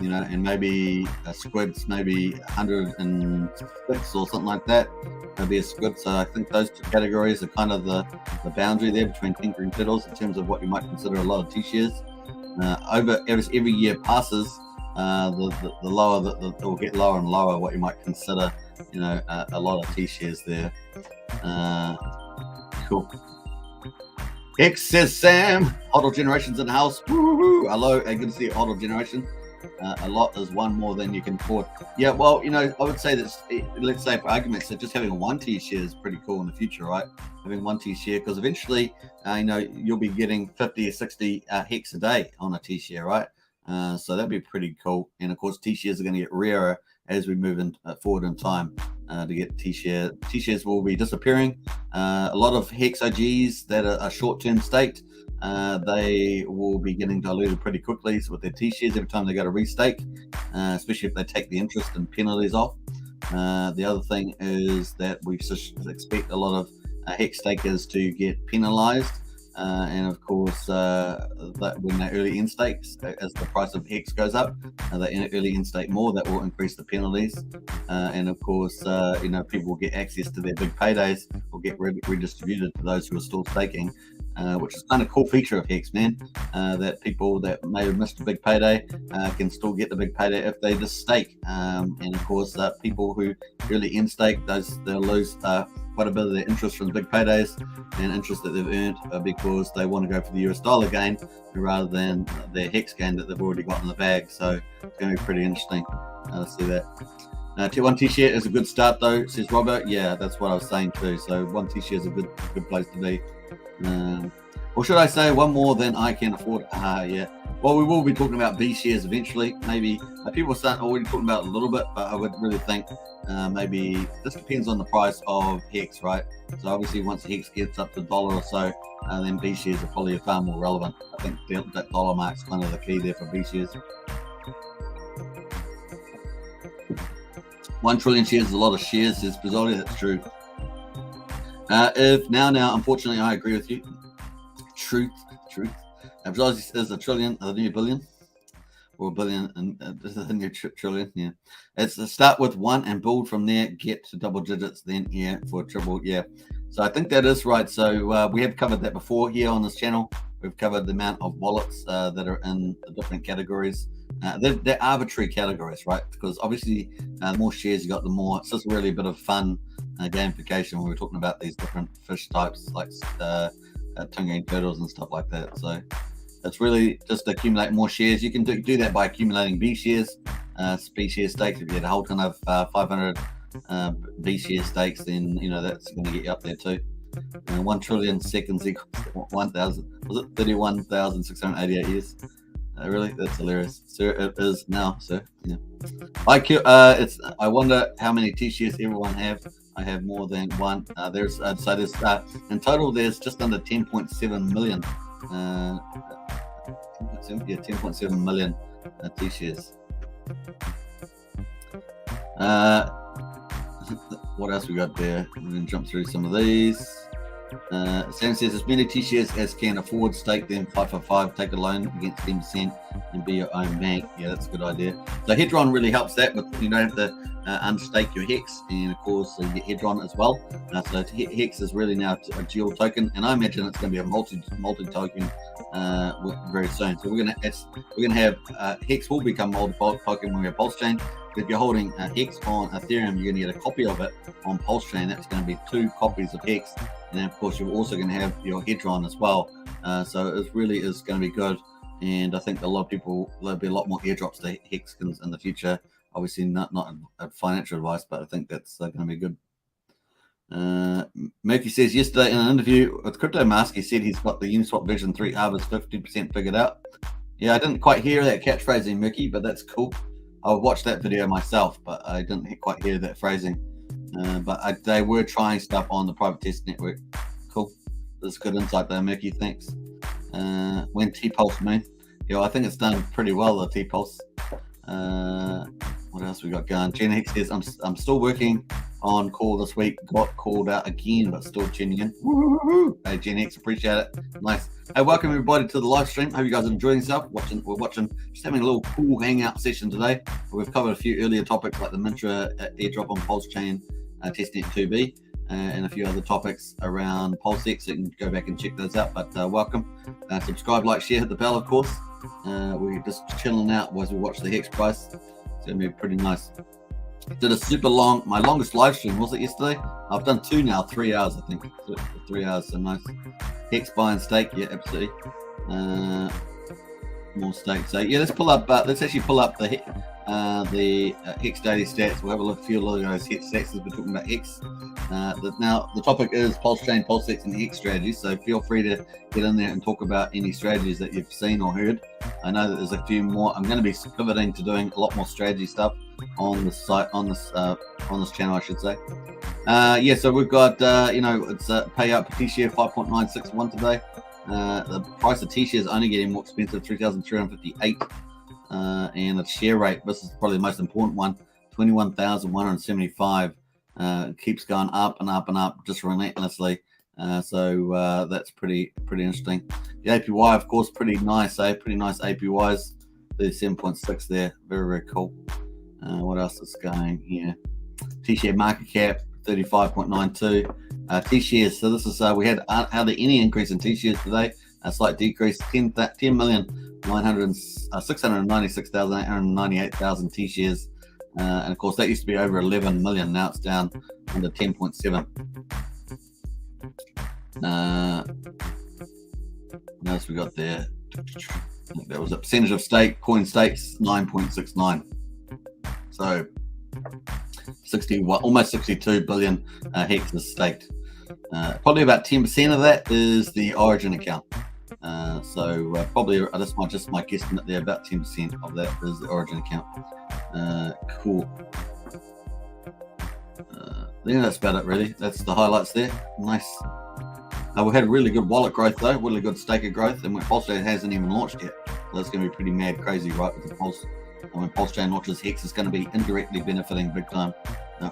And maybe a squid's maybe 106 or something like that. Maybe a squid. So I think those two categories are kind of the boundary there between Tinkering Turtles in terms of what you might consider a lot of T-shares. As every year passes, the lower it will get lower and lower what you might consider a lot of T-shares there. Cool. Hex says Sam, Hodl Generation's in the house. Woo-hoo. Hello, good to see you, Hodl Generation. A lot is one more than you can afford. Yeah, well, I would say that, let's say for argument's sake, just having a 1 T-share is pretty cool in the future, right? Having 1 T-share, because eventually, you'll be getting 50 or 60 Hex a day on a T-share, right? So that'd be pretty cool. And of course, T-shares are going to get rarer as we move forward in time to get T-share. T-shares will be disappearing. A lot of Hex OGs that are short-term staked, they will be getting diluted pretty quickly with their T-shares every time they go to restake, especially if they take the interest and penalties off. The other thing is that we expect a lot of Hex stakers to get penalized. And of course, that when they early in-stake, as the price of Hex goes up, they early in-stake more, that will increase the penalties. And of course, people will get access to their big paydays, will get redistributed to those who are still staking, which is kind of cool feature of Hex, man, that people that may have missed a big payday can still get the big payday if they just stake. And of course, people who early in-stake, they'll lose quite a bit of their interest from the big paydays and interest that they've earned because they want to go for the US dollar gain rather than their Hex gain that they've already got in the bag. So it's going to be pretty interesting to see that. One T-share is a good start though, says Robert. Yeah, that's what I was saying too. So one T-share is a good place to be. Or should I say one more than I can afford? Yeah. Well, we will be talking about B shares eventually. Maybe people start already talking about it a little bit, but I would really think maybe this depends on the price of Hex, right? So obviously once Hex gets up to $1 or so, then B shares are probably far more relevant. I think that dollar mark's kind of the key there for B shares. 1 trillion shares is a lot of shares, says Bizzotti. That's true. Now, unfortunately, I agree with you. Truth. Bizzotti is a trillion, the new billion, or a billion, and the new trillion. Yeah, it's to start with 1 and build from there, get to double digits, then for triple. Yeah, so I think that is right. So we have covered that before here on this channel. We've covered the amount of wallets that are in the different categories. They're arbitrary categories, right? Because obviously, the more shares you got, the more. It's just really a bit of fun gamification when we're talking about these different fish types, like tongue turtles and stuff like that. So it's really just to accumulate more shares. You can do that by accumulating B shares, B share stakes. If you had a whole ton of 500 B share stakes, then that's going to get you up there too. 1 trillion seconds equals 1,000. Was it 31,688 years? Really, that's hilarious. Sir, it is now, sir. Yeah. I wonder how many T-shares everyone have. I have more than one. There's in total there's just under 10.7 million. 10.7 million T-shares. What else we got there? We're going to jump through some of these. Sam says as many T-shares as can afford, stake them 5 for 5, take a loan against 10% and be your own bank. Yeah, that's a good idea. So Hedron really helps that, but you don't have to unstake your Hex, and of course you get Hedron as well. So Hex is really now a dual token, and I imagine it's going to be a multi token very soon. So we're gonna have Hex will become multi token when we have Pulsechain. If you're holding Hex on Ethereum, you're going to get a copy of it on Pulsechain. That's going to be 2 copies of Hex, and then of course you're also going to have your Hedron as well. So it really is going to be good, and I think a lot of people, there'll be a lot more airdrops to Hexkins in the future. Obviously not a financial advice, but I think that's going to be good. Murky says yesterday in an interview with Crypto Mask, he said he's got the Uniswap version 3 harvest 50% figured out. Yeah, I didn't quite hear that catchphrasing, Murky, but that's cool. I watched that video myself, but I didn't quite hear that phrasing. But they were trying stuff on the private test network. Cool. That's good insight there, Mickey. Thanks. When T-Pulse mean? Yeah, I think it's done pretty well, the T-Pulse. What else we got going? Gen Hex says, I'm still working on call this week. Got called out again, but still tuning in. Woo-hoo-hoo. Hey, Gen Hex, appreciate it. Nice. Hey, welcome everybody to the live stream. Hope you guys are enjoying yourself. We're watching, just having a little cool hangout session today. We've covered a few earlier topics like the Mintra airdrop on Pulsechain, testnet 2B, and a few other topics around PulseX. So you can go back and check those out. But welcome. Subscribe, like, share, hit the bell, of course. We're just chilling out as we watch the Hex price. It's going to be pretty nice. Did a super long, my longest live stream, was it yesterday? I've done 2 now, 3 hours, I think. 3 hours, so nice. Hex buy and stake, yeah, absolutely. More stake. So yeah, let's actually pull up the Hex daily stats. We'll have a look at a few of those Hex stats as we're talking about Hex. Now the topic is Pulsechain, PulseX, and Hex strategies. So feel free to get in there and talk about any strategies that you've seen or heard. I know that there's a few more. I'm going to be pivoting to doing a lot more strategy stuff on the site, on this channel, I should say. Yeah, so we've got it's payout per T-share 5.961 today. The price of T-share is only getting more expensive, 3,358, and the share rate, this is probably the most important one, 21,175. Keeps going up and up and up just relentlessly. So that's pretty interesting. The APY, of course, pretty nice, pretty nice APYs. 37.6 there, very cool. What else is going here? T-share market cap 35.92. T-shares, so this is we had hardly any increase in T-shares today. A slight decrease, 696,898 T-shares, and of course that used to be over 11 million. Now it's down under 10.7. What else we got there? There was a percentage of stake, coin stakes 9.69. So almost 62 billion hexes staked. Probably about 10% of that is the Origin account. Probably that's just my guesstimate there. About 10% of that is the Origin account. Cool. Yeah, that's about it really. That's the highlights there. Nice. We had really good wallet growth though, really good staker growth, and when Pulsechain hasn't even launched yet, so that's going to be pretty mad crazy, right? With the Pulse, and when Pulsechain launches, Hex is going to be indirectly benefiting big time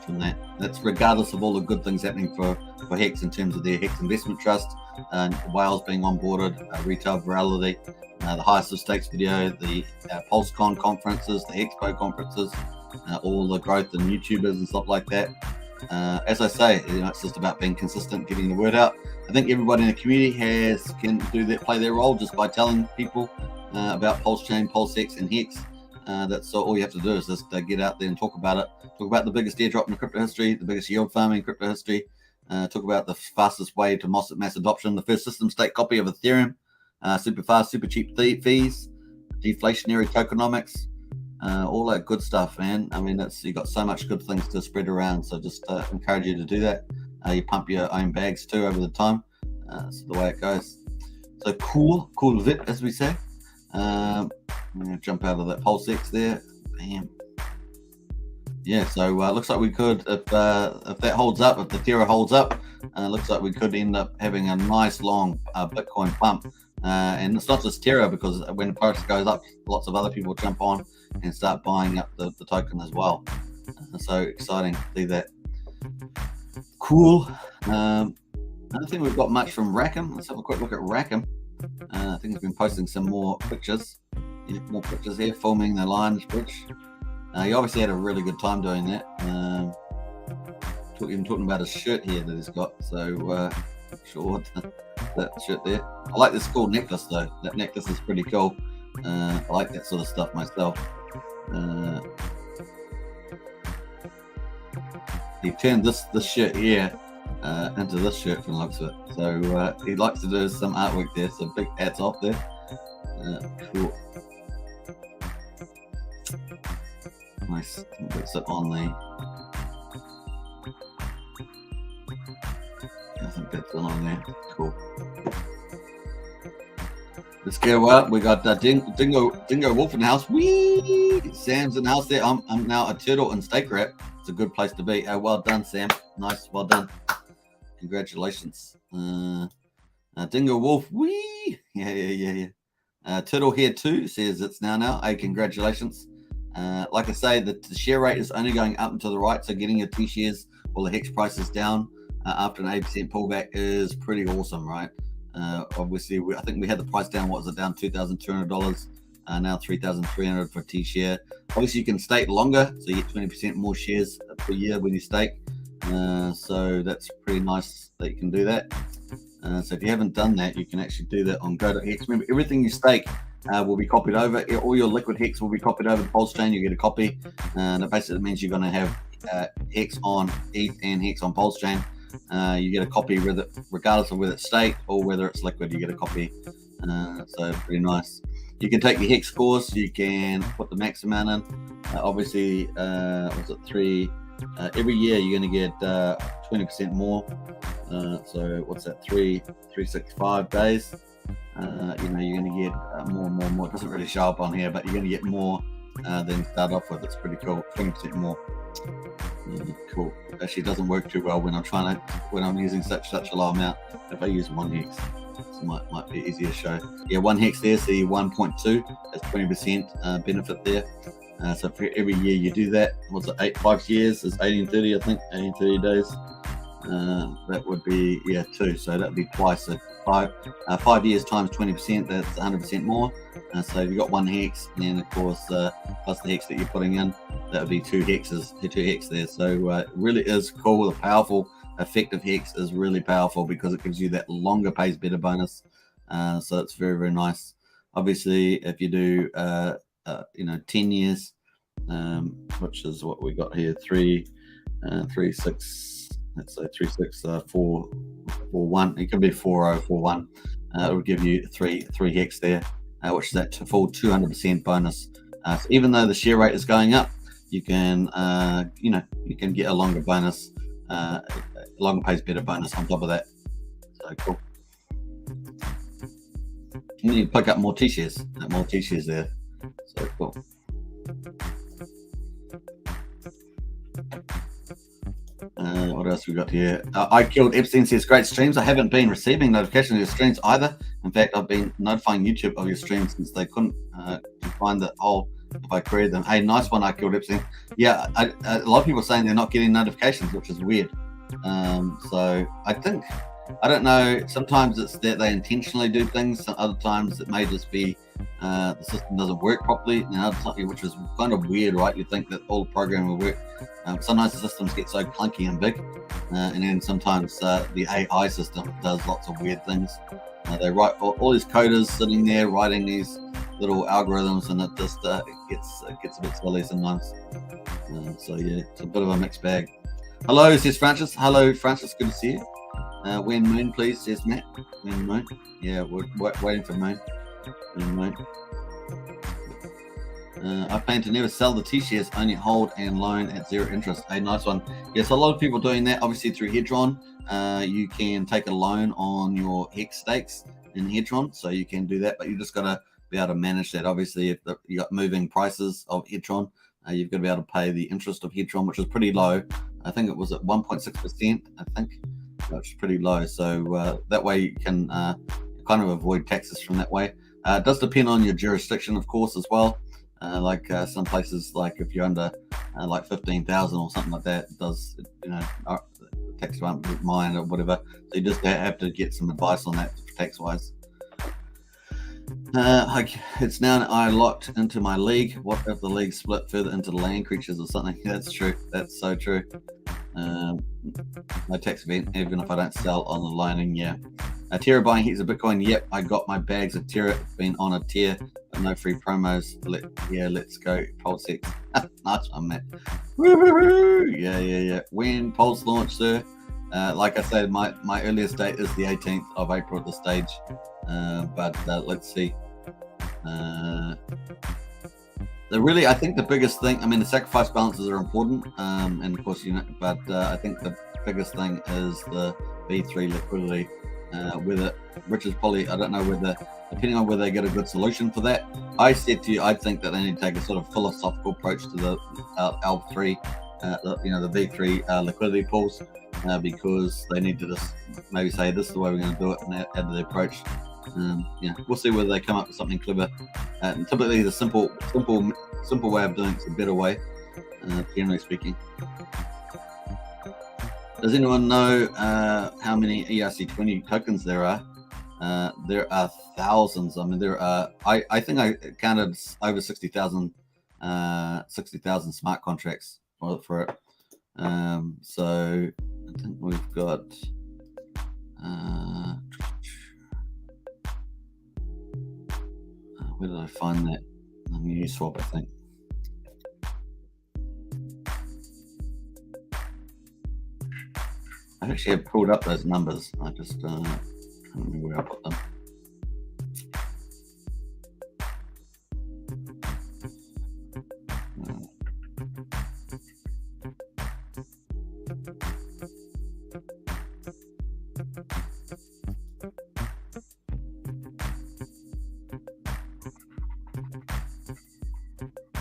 from that. That's regardless of all the good things happening for Hex in terms of their Hex investment trust, whales being onboarded, retail virality, the highest of stakes video, the PulseCon conferences, the Expo conferences, all the growth in YouTubers and stuff like that. As I say, it's just about being consistent, getting the word out. I think everybody in the community can play their role just by telling people about Pulsechain, PulseX, and Hex. That's all you have to do is just get out there and talk about it. Talk about the biggest airdrop in crypto history, the biggest yield farming in crypto history. Talk about the fastest way to mass adoption, the first system state copy of Ethereum, super fast, super cheap fees, deflationary tokenomics. All that good stuff, man. I mean, you got so much good things to spread around. So just encourage you to do that. You pump your own bags too over the time. That's the way it goes. So cool vip, as we say. I'm gonna jump out of that PulseX there. Bam. Yeah. So looks like we could, if that holds up, if the Terra holds up, looks like we could end up having a nice long Bitcoin pump. And it's not just Terra, because when the price goes up, lots of other people jump on and start buying up the token as well. So exciting to see that. Cool. I don't think we've got much from Rackham. Let's have a quick look at Rackham. I think he's been posting some more pictures. Yeah, more pictures here, filming the Lions Bridge. He obviously had a really good time doing that. Even talking about his shirt here that he's got. So sure, that shirt there. I like this cool necklace though. That necklace is pretty cool. I like that sort of stuff myself. He turned this shirt here into this shirt from the looks of it. So he likes to do some artwork there. So big hats off there. Cool. Nice. Puts it on the. I think that's it on there. Cool. Let's go up. We got Dingo Wolf in the house. Whee! Sam's in the house there. I'm now a turtle and stake wrap. It's a good place to be. Well done, Sam. Nice. Well done. Congratulations. Dingo Wolf. Whee! Yeah. Turtle here too says it's now. Hey, congratulations. Like I say, the share rate is only going up and to the right. So getting your T shares while the Hex price is down after an 8% pullback is pretty awesome, right? Obviously, I think we had the price down. What was it, down $2,200? Now $3,300 for T share. Obviously, you can stake longer, so you get 20% more shares per year when you stake. So that's pretty nice that you can do that. So if you haven't done that, you can actually do that on Go.Hex. Remember, everything you stake will be copied over. All your liquid Hex will be copied over to Pulsechain. You get a copy, and that basically means you're going to have Hex on ETH and Hex on Pulsechain. You get a copy regardless of whether it's staked or whether it's liquid. You get a copy. So pretty nice. You can take your Hex scores. You can put the max amount in. Obviously, was it 3? Every year you're going to get 20% more. So what's that? 365 days. You're going to get more and more. It doesn't really show up on here, but you're going to get more than start off with. It's pretty cool. 20% more. Cool. Actually, it doesn't work too well when I'm using such a low amount. If I use 1 Hex, it might be easier to show. Yeah, 1 Hex there, so 1.2. That's 20% benefit there. So for every year you do that, what's it? 5 years is 1830, I think. 1830 days. That would be 2. So that would be twice. So 5 years times 20%. That's 100% more. So you've got 1 Hex, and then of course plus the Hex that you're putting in, that would be 2 hexes. 2 Hex there. So it really is cool. The powerful effective Hex is really powerful because it gives you that longer pays better bonus. So it's very, very nice. Obviously, if you do 10 years, which is what we got here, 3, 6. Let's say 3, 6, 4, 4, 1. It could be 4, 0, 4, 1. It will give you 3 Hex there, which is that full 200% bonus. So even though the share rate is going up, you can, you know, you can get a longer bonus, longer pays better bonus on top of that. So cool. And you pick up more T-shares, there. So cool. What else we got here? I Killed Epstein says, great streams. I haven't been receiving notifications of your streams either. In fact, I've been notifying YouTube of your streams since they couldn't find the hole if I queried them. Hey, nice one, I Killed Epstein. Yeah, a lot of people are saying they're not getting notifications, which is weird. So I think, I don't know, sometimes it's that they intentionally do things, other times it may just be the system doesn't work properly, which is kind of weird, right? You think that all the programming will work. Sometimes the systems get so clunky and big, and then sometimes the AI system does lots of weird things. They write all these coders sitting there writing these little algorithms, and it just gets a bit silly sometimes. So yeah, it's a bit of a mixed bag. Hello, says Francis. Hello, Francis. Good to see you. When Moon, please, says Matt. When Moon. Yeah, we're waiting for Moon. When Moon. I plan to never sell the T-shares, only hold and loan at zero interest. A nice one. Yes, a lot of people doing that. Obviously, through Hedron, you can take a loan on your Hex stakes in Hedron, so you can do that. But you just got to be able to manage that. Obviously, if you got moving prices of Hedron, you've got to be able to pay the interest of Hedron, which is pretty low. I think it was at 1.6%. I think, which is pretty low. So that way you can kind of avoid taxes from that way. It does depend on your jurisdiction, of course, as well. Like some places, like if you're under like 15,000 or something like that, it does, you know, tax won't mind or whatever. So you just have to get some advice on that tax wise. It's now I locked into my league. What if the league split further into land creatures or something? That's true. That's so true. No tax event, even if I don't sell on the lining. Yeah. Terra buying heaps of Bitcoin. Yep, I got my bags of Terra. Been on a tear, but no free promos. Let's go. PulseX. Nice one, Matt. Woo-hoo-hoo. Yeah. When Pulse launch, sir? Like I said, my earliest date is the 18th of April at this stage. But let's see. I think the biggest thing, I mean, the sacrifice balances are important, and of course, you know, but I think the biggest thing is the V3 liquidity. Which is probably, I don't know whether, depending on whether they get a good solution for that. I said to you, I think that they need to take a sort of philosophical approach to the L3, the V3 liquidity pools, because they need to just maybe say this is the way we're going to do it, and add to the approach. We'll see whether they come up with something clever. And typically, the simple way of doing it is a better way, generally speaking. Does anyone know how many ERC20 tokens there are? There are thousands. I mean, there are. I think I counted over 60,000 smart contracts for it. So I think we've got. Where did I find that? On Uniswap, I think. I actually have pulled up those numbers. I just can't remember where I put them.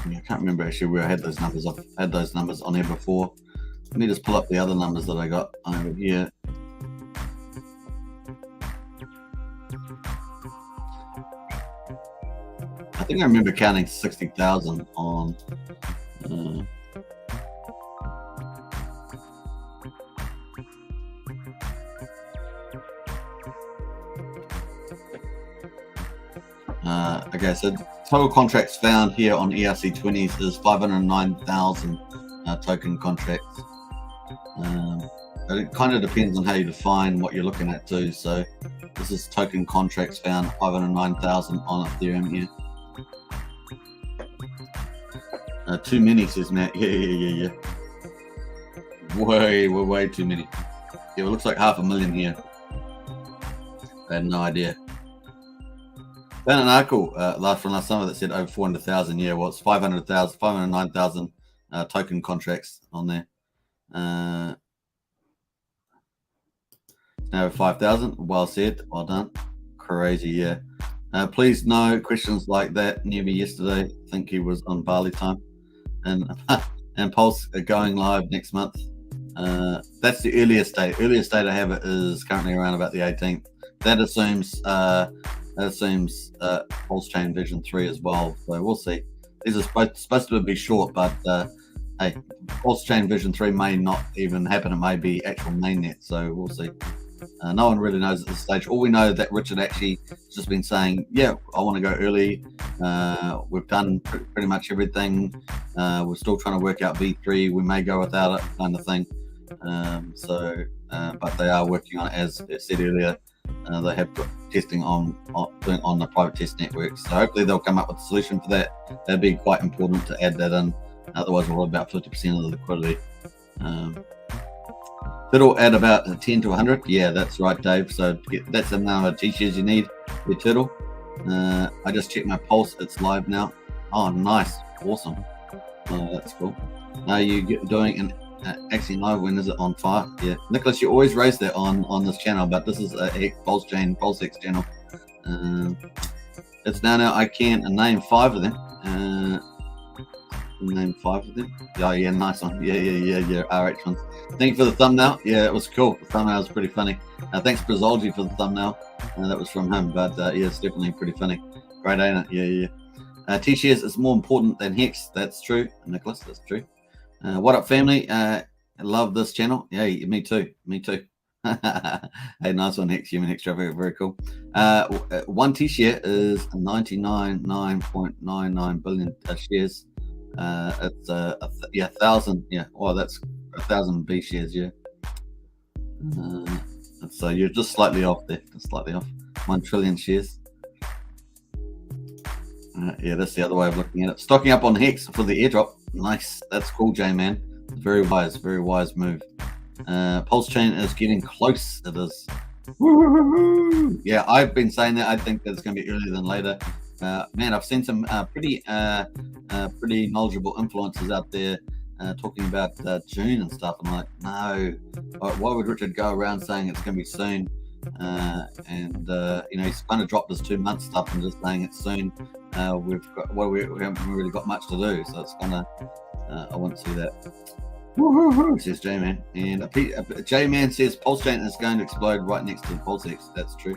I can't remember actually where I had those numbers. I've had those numbers on here before. Let me just pull up the other numbers that I got over here. I think I remember counting 60,000 on. Okay, so total contracts found here on ERC20s is 509,000 token contracts. It kind of depends on how you define what you're looking at too. So this is token contracts found 509,000 on Ethereum here. Too many, says Matt. Yeah. Way too many. Yeah, it looks like 500,000 here. I had no idea. Found an article from last summer that said over 400,000. Yeah, well, it's 509,000 token contracts on there. Now 5,000. Well said. Well done. Crazy, yeah. Please, no questions like that near me yesterday. I think he was on Bali time, and Pulse going live next month. That's the earliest date. Earliest date I have it is currently around about the 18th. That assumes Pulsechain version 3 as well. So we'll see. These are supposed to be short, but hey, Pulsechain version 3 may not even happen. It may be actual mainnet. So we'll see. No one really knows at this stage. All we know is that Richard actually has just been saying, yeah, I want to go early. We've done pretty much everything. We're still trying to work out V3. We may go without it, kind of thing. But they are working on it, as I said earlier. They have got testing on the private test networks. So hopefully they'll come up with a solution for that. That'd be quite important to add that in. Otherwise, we'll have about 50% of the liquidity. Turtle at about 10 to 100. Yeah, that's right, Dave. So that's the number of T-shares you need, your Turtle. I just checked my Pulse. It's live now. Oh, nice. Awesome. Oh, that's cool. Are you doing an actually no, when is it on fire? Yeah, Nicholas, you always raise that on this channel, but this is a Pulsechain, PulseX channel. It's now I can name 5 of them. Name 5 of them. Oh yeah, nice one. Yeah. RH ones. Thank you for the thumbnail. Yeah, it was cool. The thumbnail was pretty funny. Thanks Brazolji for the thumbnail. That was from him, but yeah, it's definitely pretty funny. Great, ain't it? Yeah. T-shares is more important than Hex. That's true, Nicholas. That's true. What up, family? I love this channel. Yeah, me too. Hey, nice one, Hex. Human Hex Traffic. Very cool. One T-share is 99.99 billion shares. It's 1,000. Yeah. Oh, that's 1,000 B shares. Yeah. So you're just slightly off there. Just slightly off. 1 trillion shares. Yeah, that's the other way of looking at it. Stocking up on Hex for the airdrop. Nice. That's cool, J-Man. Very wise move. Pulsechain is getting close. It is. Woo-hoo-hoo. Yeah, I've been saying that. I think that it's going to be earlier than later. Man, I've seen some pretty knowledgeable influencers out there talking about June and stuff. I'm like, no. Why would Richard go around saying it's going to be soon? He's kind of dropped his 2 month stuff and just saying it's soon. We haven't really got much to do, so it's gonna. I want to see that. Woo-hoo-hoo, says J-Man, and J-Man says Pulsechain is going to explode right next to the PulseX. That's true.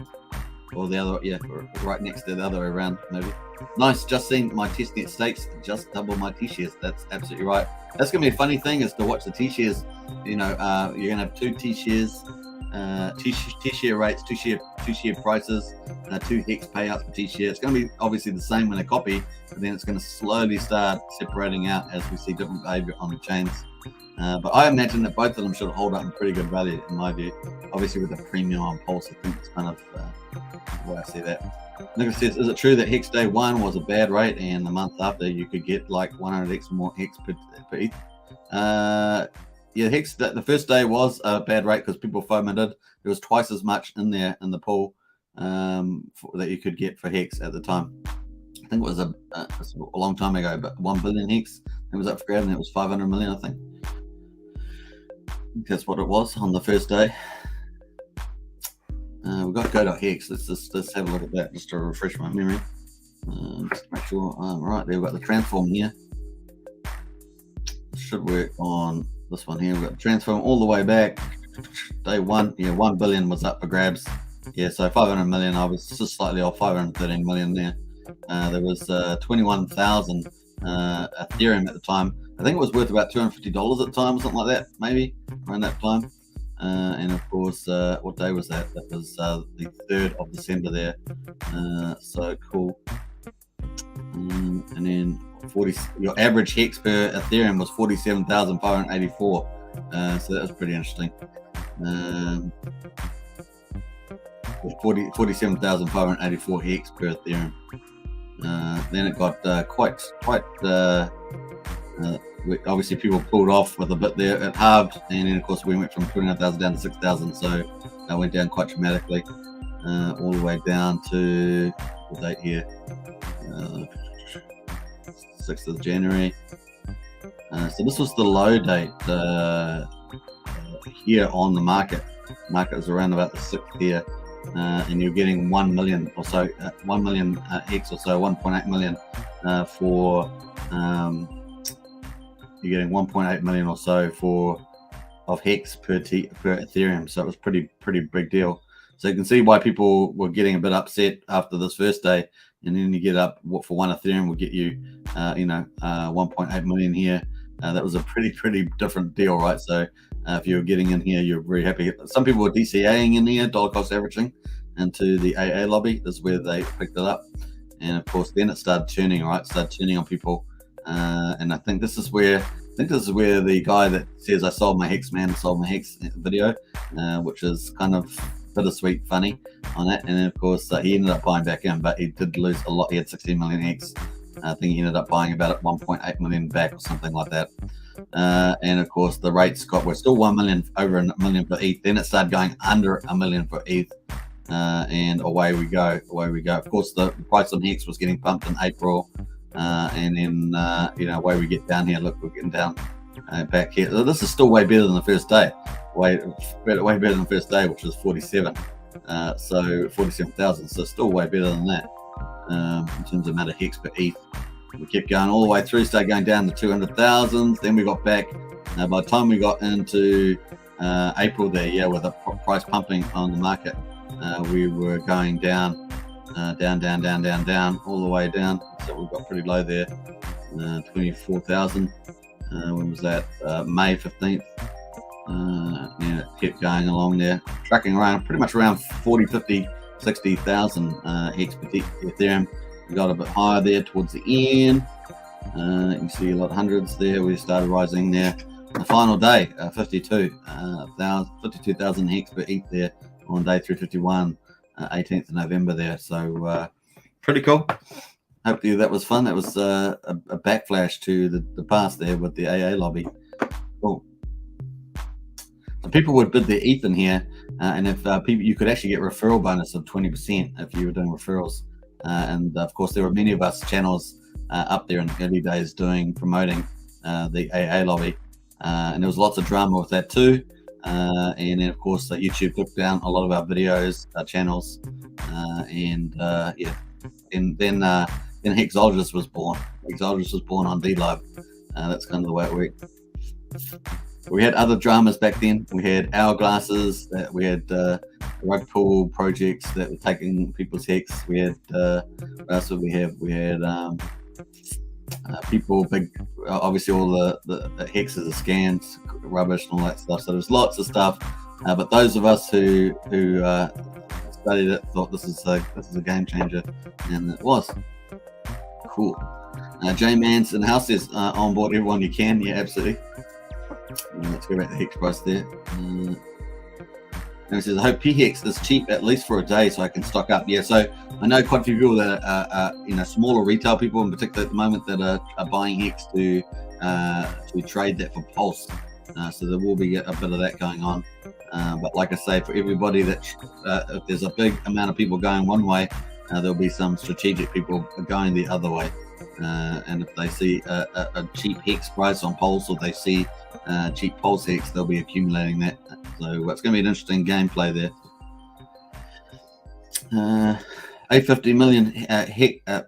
Or the other, yeah, right next to the other way around, maybe. Nice. Just seen my testnet stakes just double my T-shares. That's absolutely right. That's gonna be a funny thing is to watch the T-shares. You're gonna have 2 T-shares. T-share rates, two-share prices, 2 Hex payouts for T-share. It's going to be obviously the same when they copy, but then it's going to slowly start separating out as we see different behavior on the chains. But I imagine that both of them should hold up in pretty good value, in my view. Obviously, with the premium on Pulse, I think it's kind of the way I see that. Nicholas says, is it true that Hex Day 1 was a bad rate, and the month after you could get like 100x more Hex per ETH? Yeah, Hex, the first day was a bad rate because people fomented. There was twice as much in there in the pool that you could get for Hex at the time. I think it was a long time ago, but 1 billion Hex. It was up for grabs and it was 500 million, I think. That's what it was on the first day. We've got go.hex. Let's have a look at that just to refresh my memory. Just make sure. Right, there we've got the transform here. Should work on this one here. We've got the transform all the way back. Day 1, yeah, 1 billion was up for grabs. Yeah, so 500 million. I was just slightly off, 513 million there. There was 21,000 Ethereum at the time. I think it was worth about $250 at the time, or something like that, maybe around that time. And of course, what day was that? That was the 3rd of December there. So cool. And then your average Hex per Ethereum was 47,584. So that was pretty interesting. 47,584 Hex per Ethereum. Then it got quite obviously people pulled off with a bit there at halved, and then of course we went from 29,000 down to 6,000, so that went down quite dramatically, all the way down to the date here, 6th of January. So this was the low date here on the market. Market was around about the 6th here, and you're getting 1 million or so, 1 million Hex or so, 1.8 million for you're getting 1.8 million or so of Hex per Ethereum. So it was pretty big deal. So you can see why people were getting a bit upset after this first day, and then you get up for 1 Ethereum will get you 1.8 million here. That was a pretty different deal, right? So if you're getting in here, you're very happy. Some people were DCAing in here, dollar cost averaging, into the AA lobby. This is where they picked it up, and of course then it started turning, right? Started turning on people, and I think this is where the guy that says I sold my Hex, man, sold my Hex video, which is kind of bittersweet funny on that. And then of course he ended up buying back in, but he did lose a lot. He had 16 million Hex. I think he ended up buying about 1.8 million back or something like that. And of course the rates we're still 1 million, over a million for ETH. Then it started going under a million for ETH, and away we go. Of course the price on Hex was getting pumped in April, and then away we get down here. Look, we're getting down back here. So this is still way better than the first day. Way better than the first day, which was 47. So 47,000. So still way better than that. In terms of amount of Hex per ETH. We kept going all the way through, started going down to 200,000. Then we got back. By the time we got into April there, with the price pumping on the market, we were going down, down, all the way down. So we got pretty low there, 24,000. When was that? May 15th. It kept going along there, tracking around pretty much around 40, 50, 60,000 Hex per Ethereum. We got a bit higher there towards the end. You can see a lot of hundreds there. We started rising there. The final day, 52,000 Hex per ETH there on day 351, 18th of November there. So pretty cool. Hopefully that was fun. That was a backflash to the past there with the AA lobby. Cool. So people would bid their ETH in here, and if people, you could actually get referral bonus of 20% if you were doing referrals. And of course, there were many of us channels up there in the early days promoting the AA lobby, and there was lots of drama with that too. And then of course, YouTube took down a lot of our videos, our channels, and then Hexologist was born. Hexologist was born on DLive. That's kind of the way it worked. We had other dramas back then. We had hourglasses. We had rug pull projects that were taking people's Hex. We had what else did we have? We had people obviously all the hexes are scams, rubbish, and all that stuff. So there's lots of stuff. But those of us who studied it thought this is a game changer, and it was cool. J Mans in the house says onboard everyone you can. Yeah, absolutely. Let's go back to the Hex price there. And it says, I hope PHEX is cheap at least for a day so I can stock up. Yeah, so I know quite a few people that are smaller retail people in particular at the moment that are buying Hex to trade that for Pulse. So there will be a bit of that going on. But like I say, for everybody that if there's a big amount of people going one way, there'll be some strategic people going the other way. And if they see a cheap Hex price on Pulse, or they see cheap Pulse Hex, they'll be accumulating that. So it's going to be an interesting gameplay there. 850 million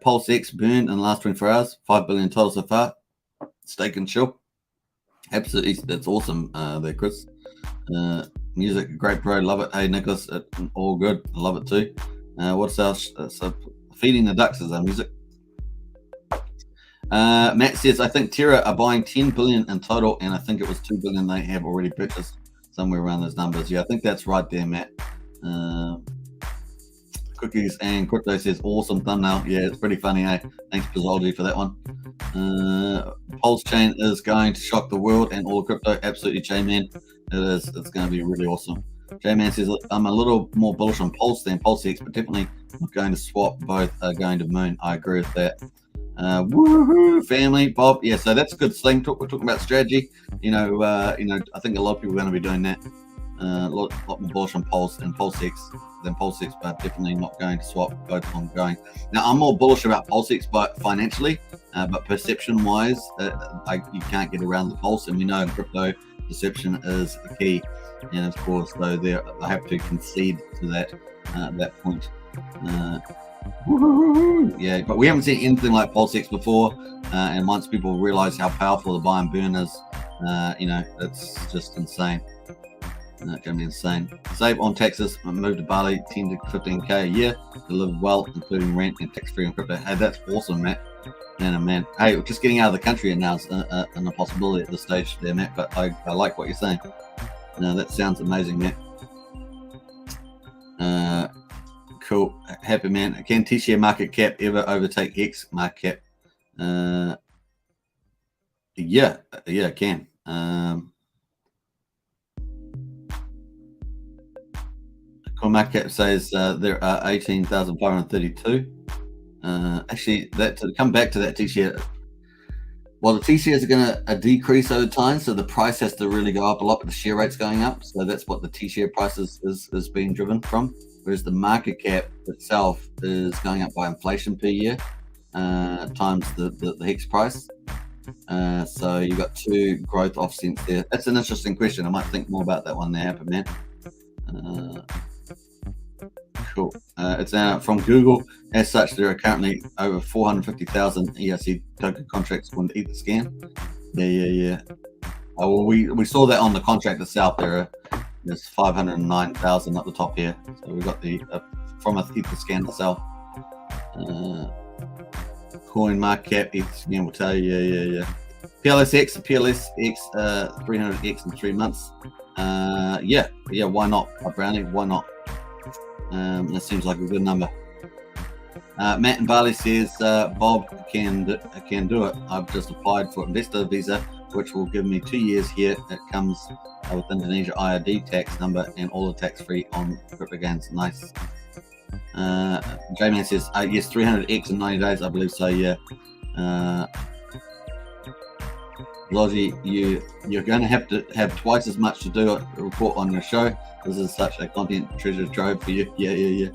Pulse Hex burned in the last 24 hours. 5 billion total so far. Stake and chill. Absolutely, that's awesome there, Chris. Music, great, bro. Love it. Hey, Nicholas, all good. I love it too. What's else? So feeding the ducks is our music. Matt says, I think Terra are buying 10 billion in total, and I think it was 2 billion they have already purchased, somewhere around those numbers. Yeah, I think that's right there, Matt. Cookies and Crypto says, awesome thumbnail. Yeah, it's pretty funny, eh? Thanks, Pulsechain, for that one. Pulsechain is going to shock the world and all crypto. Absolutely, J-Man. It is. It's going to be really awesome. J-Man says, I'm a little more bullish on Pulse than PulseX, but definitely not going to swap. Both are going to moon. I agree with that. Woohoo, family, Bob. Yeah, so that's a good thing. We're talking about strategy. I think a lot of people are going to be doing that. A lot more bullish on Pulse and PulseX than PulseX, but definitely not going to swap both ongoing. Now, I'm more bullish about PulseX, but financially, but perception-wise, you can't get around the Pulse, and we know in crypto, perception is the key. And of course, though, they have to concede to that point. Yeah, but we haven't seen anything like PulseX before, and once people realize how powerful the buy and burn is, it's just insane. It's going to be insane. Save on taxes, move to Bali, 10 to 15k a year to live well, including rent and tax-free on crypto. Hey, that's awesome, Matt. Man. Hey, just getting out of the country now is a possibility at this stage there, Matt, but I like what you're saying. That sounds amazing, Matt. Cool. Happy, man. Can T-share market cap ever overtake Hex market cap? Yeah, it can. Market cap says there are 18,532. Actually, to come back to that T-share, well, the T-shares are going to decrease over time, so the price has to really go up a lot, but the share rate's going up. So that's what the T-share price is being driven from. Whereas the market cap itself is going up by inflation per year times the Hex price. So you've got two growth offsets there. That's an interesting question. I might think more about that one there, Happy Man. Cool. It's from Google. As such, there are currently over 450,000 ERC token contracts on the Etherscan. Yeah. Well, we saw that on the contract itself. There's 509,000 at the top here. So we've got the from a Etherscan itself. Coin market cap, Etherscan will tell you. Yeah. PLSX 300x in 3 months. Yeah. Why not, Brownie? Why not? That seems like a good number. Matt in Bali says Bob can do it. I've just applied for investor visa, which will give me 2 years here. It comes with Indonesia IRD tax number and all the tax free on crypto gains. Nice. J-Man says yes, 300x in 90 days. I believe so. Yeah. Logie, you're going to have twice as much to do a report on your show. This is such a content treasure trove for you. Yeah.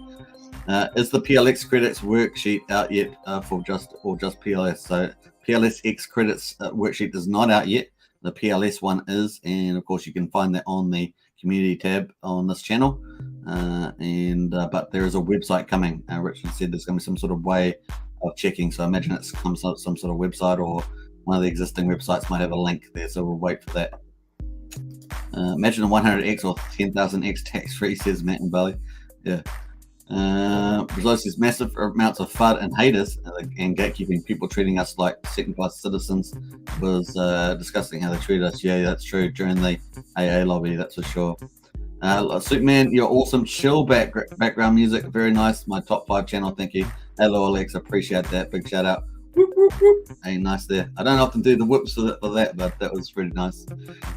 Is the PLX credits worksheet out yet for just PLS? So PLSX credits worksheet is not out yet. The PLS one is, and of course you can find that on the community tab on this channel. But there is a website coming. Richard said there's going to be some sort of way of checking. So I imagine it's some sort of website, or one of the existing websites might have a link there. So we'll wait for that. Imagine a 100x or 10,000x tax-free, says Matt in Bali. Yeah. Brazil says massive amounts of FUD and haters and gatekeeping, people treating us like second-class citizens, was discussing how they treat us. Yeah, that's true. During the AA lobby, that's for sure. Superman, you're awesome. Chill background music. Very nice. My top 5 channel. Thank you. Hello, Alex. Appreciate that. Big shout out. Whoop, whoop, whoop. Hey, nice there. I don't often do the whoops for that, but that was pretty nice.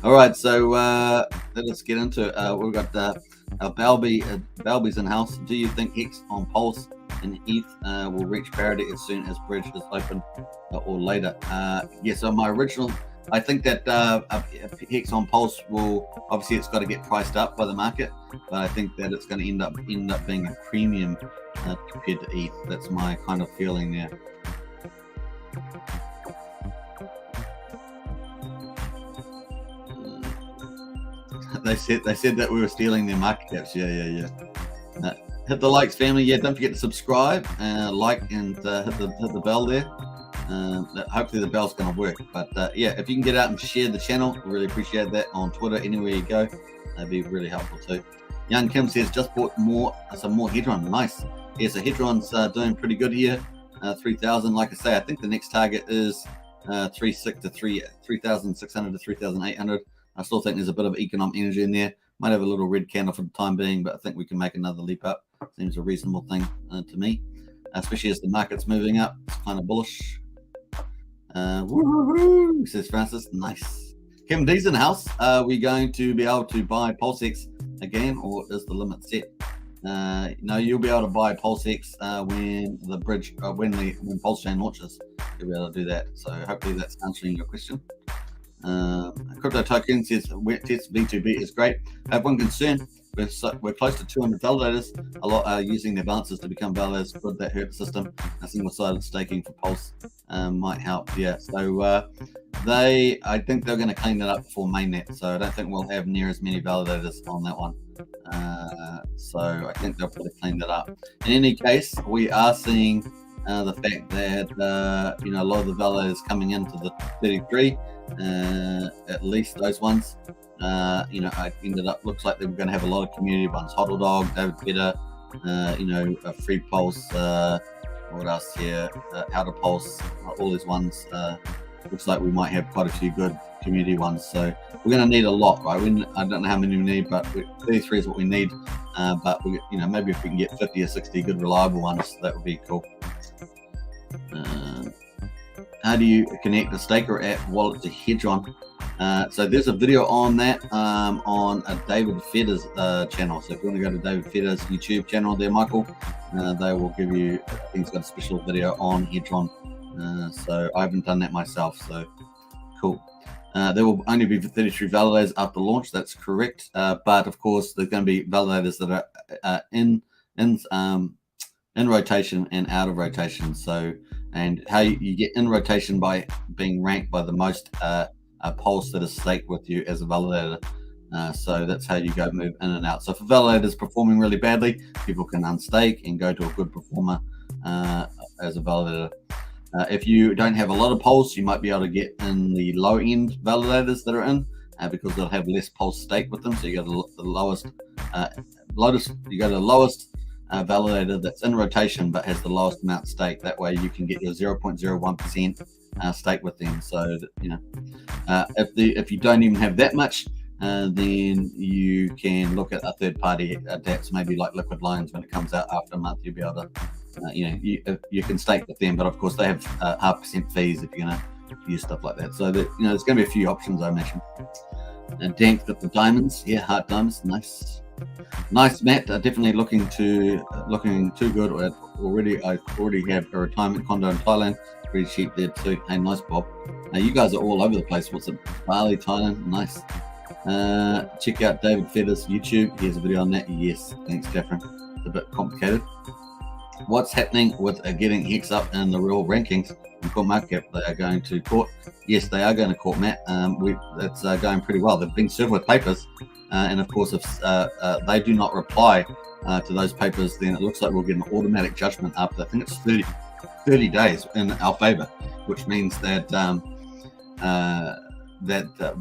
All right, so let's get into it. We've got Balby's in house. Do you think Hex on Pulse and ETH will reach parity as soon as bridge is open or later? Yeah, so my original, I think that Hex on Pulse will, obviously it's got to get priced up by the market, but I think that it's going to end up being a premium compared to ETH. That's my kind of feeling there. They said that we were stealing their market caps. Yeah. Hit the likes, family. Yeah, don't forget to subscribe, like, and hit the bell there. Hopefully the bell's going to work. But yeah, if you can get out and share the channel, we really appreciate that. On Twitter, anywhere you go, that'd be really helpful too. Young Kim says just bought some more Hedron. Nice. Yeah, so Hedron's doing pretty good here. 3,000. Like I say, I think the next target is 3,600 to 3,800. I still think there's a bit of economic energy in there. Might have a little red candle for the time being, but I think we can make another leap up. Seems a reasonable thing to me, especially as the market's moving up. It's kind of bullish. Woo-hoo-hoo, says Francis. Nice. Kim D's in the house. Are we going to be able to buy PulseX again, or is the limit set? No, you'll be able to buy PulseX when the bridge, when Pulsechain launches. You'll be able to do that. So hopefully that's answering your question. Crypto Token says wet test V2B is great. I have one concern. We're close to 200 validators. A lot are using their balances to become validators. Could that hurt the system? A single-sided staking for Pulse might help. Yeah. So I think they're going to clean that up before mainnet. So I don't think we'll have near as many validators on that one. So I think they'll probably clean that up. In any case, we are seeing the fact that a lot of the validators coming into the 33, at least those ones. I ended up, looks like they're going to have a lot of community ones. Hodl Dog, David Fetter, a Free Pulse, what else here? How to Pulse, all these ones. Looks like we might have quite a few good community ones. So we're going to need a lot, right? I don't know how many we need, but 33 is what we need. But maybe if we can get 50 or 60 good reliable ones, that would be cool. How do you connect a staker app wallet to Hedron? So there's a video on that on David Fetter's channel. So if you want to go to David Fetter's YouTube channel there, Michael, they will give you, I think he's got a special video on Hedron. So I haven't done that myself, so cool. There will only be 33 validators after launch, that's correct. But of course, there's going to be validators that are in rotation and out of rotation. So, and how you get in rotation by being ranked by the most pulse that is staked with you as a validator. So that's how you go move in and out. So if a validator is performing really badly, people can unstake and go to a good performer as a validator. If you don't have a lot of pulse, you might be able to get in the low end validators that are in because they'll have less pulse stake with them. So you go to the lowest, validator that's in rotation but has the lowest amount stake. That way you can get your 0.01% stake with them. So if you don't even have that much, then you can look at a third party dApps, maybe like Liquid Loans. When it comes out after a month, you'll be able to you can stake with them, but of course they have 0.5% fees if you're going to use stuff like that. So that there's going to be a few options, I imagine. And Dank with the diamonds, yeah, heart diamonds, nice, Matt. Definitely looking too good. I already have a retirement condo in Thailand, pretty cheap there too. Hey, nice, Bob. You guys are all over the place. What's it? Bali, Thailand, nice. Check out David Fetter's YouTube. He has a video on that. Yes, thanks, Catherine. It's a bit complicated. What's happening with getting Hex up in the real rankings in CoinMarketCap? They are going to court. Yes, they are going to court, Matt. That's going pretty well. They've been served with papers, and of course, if they do not reply to those papers, then it looks like we'll get an automatic judgment after, I think it's 30 days in our favor, which means that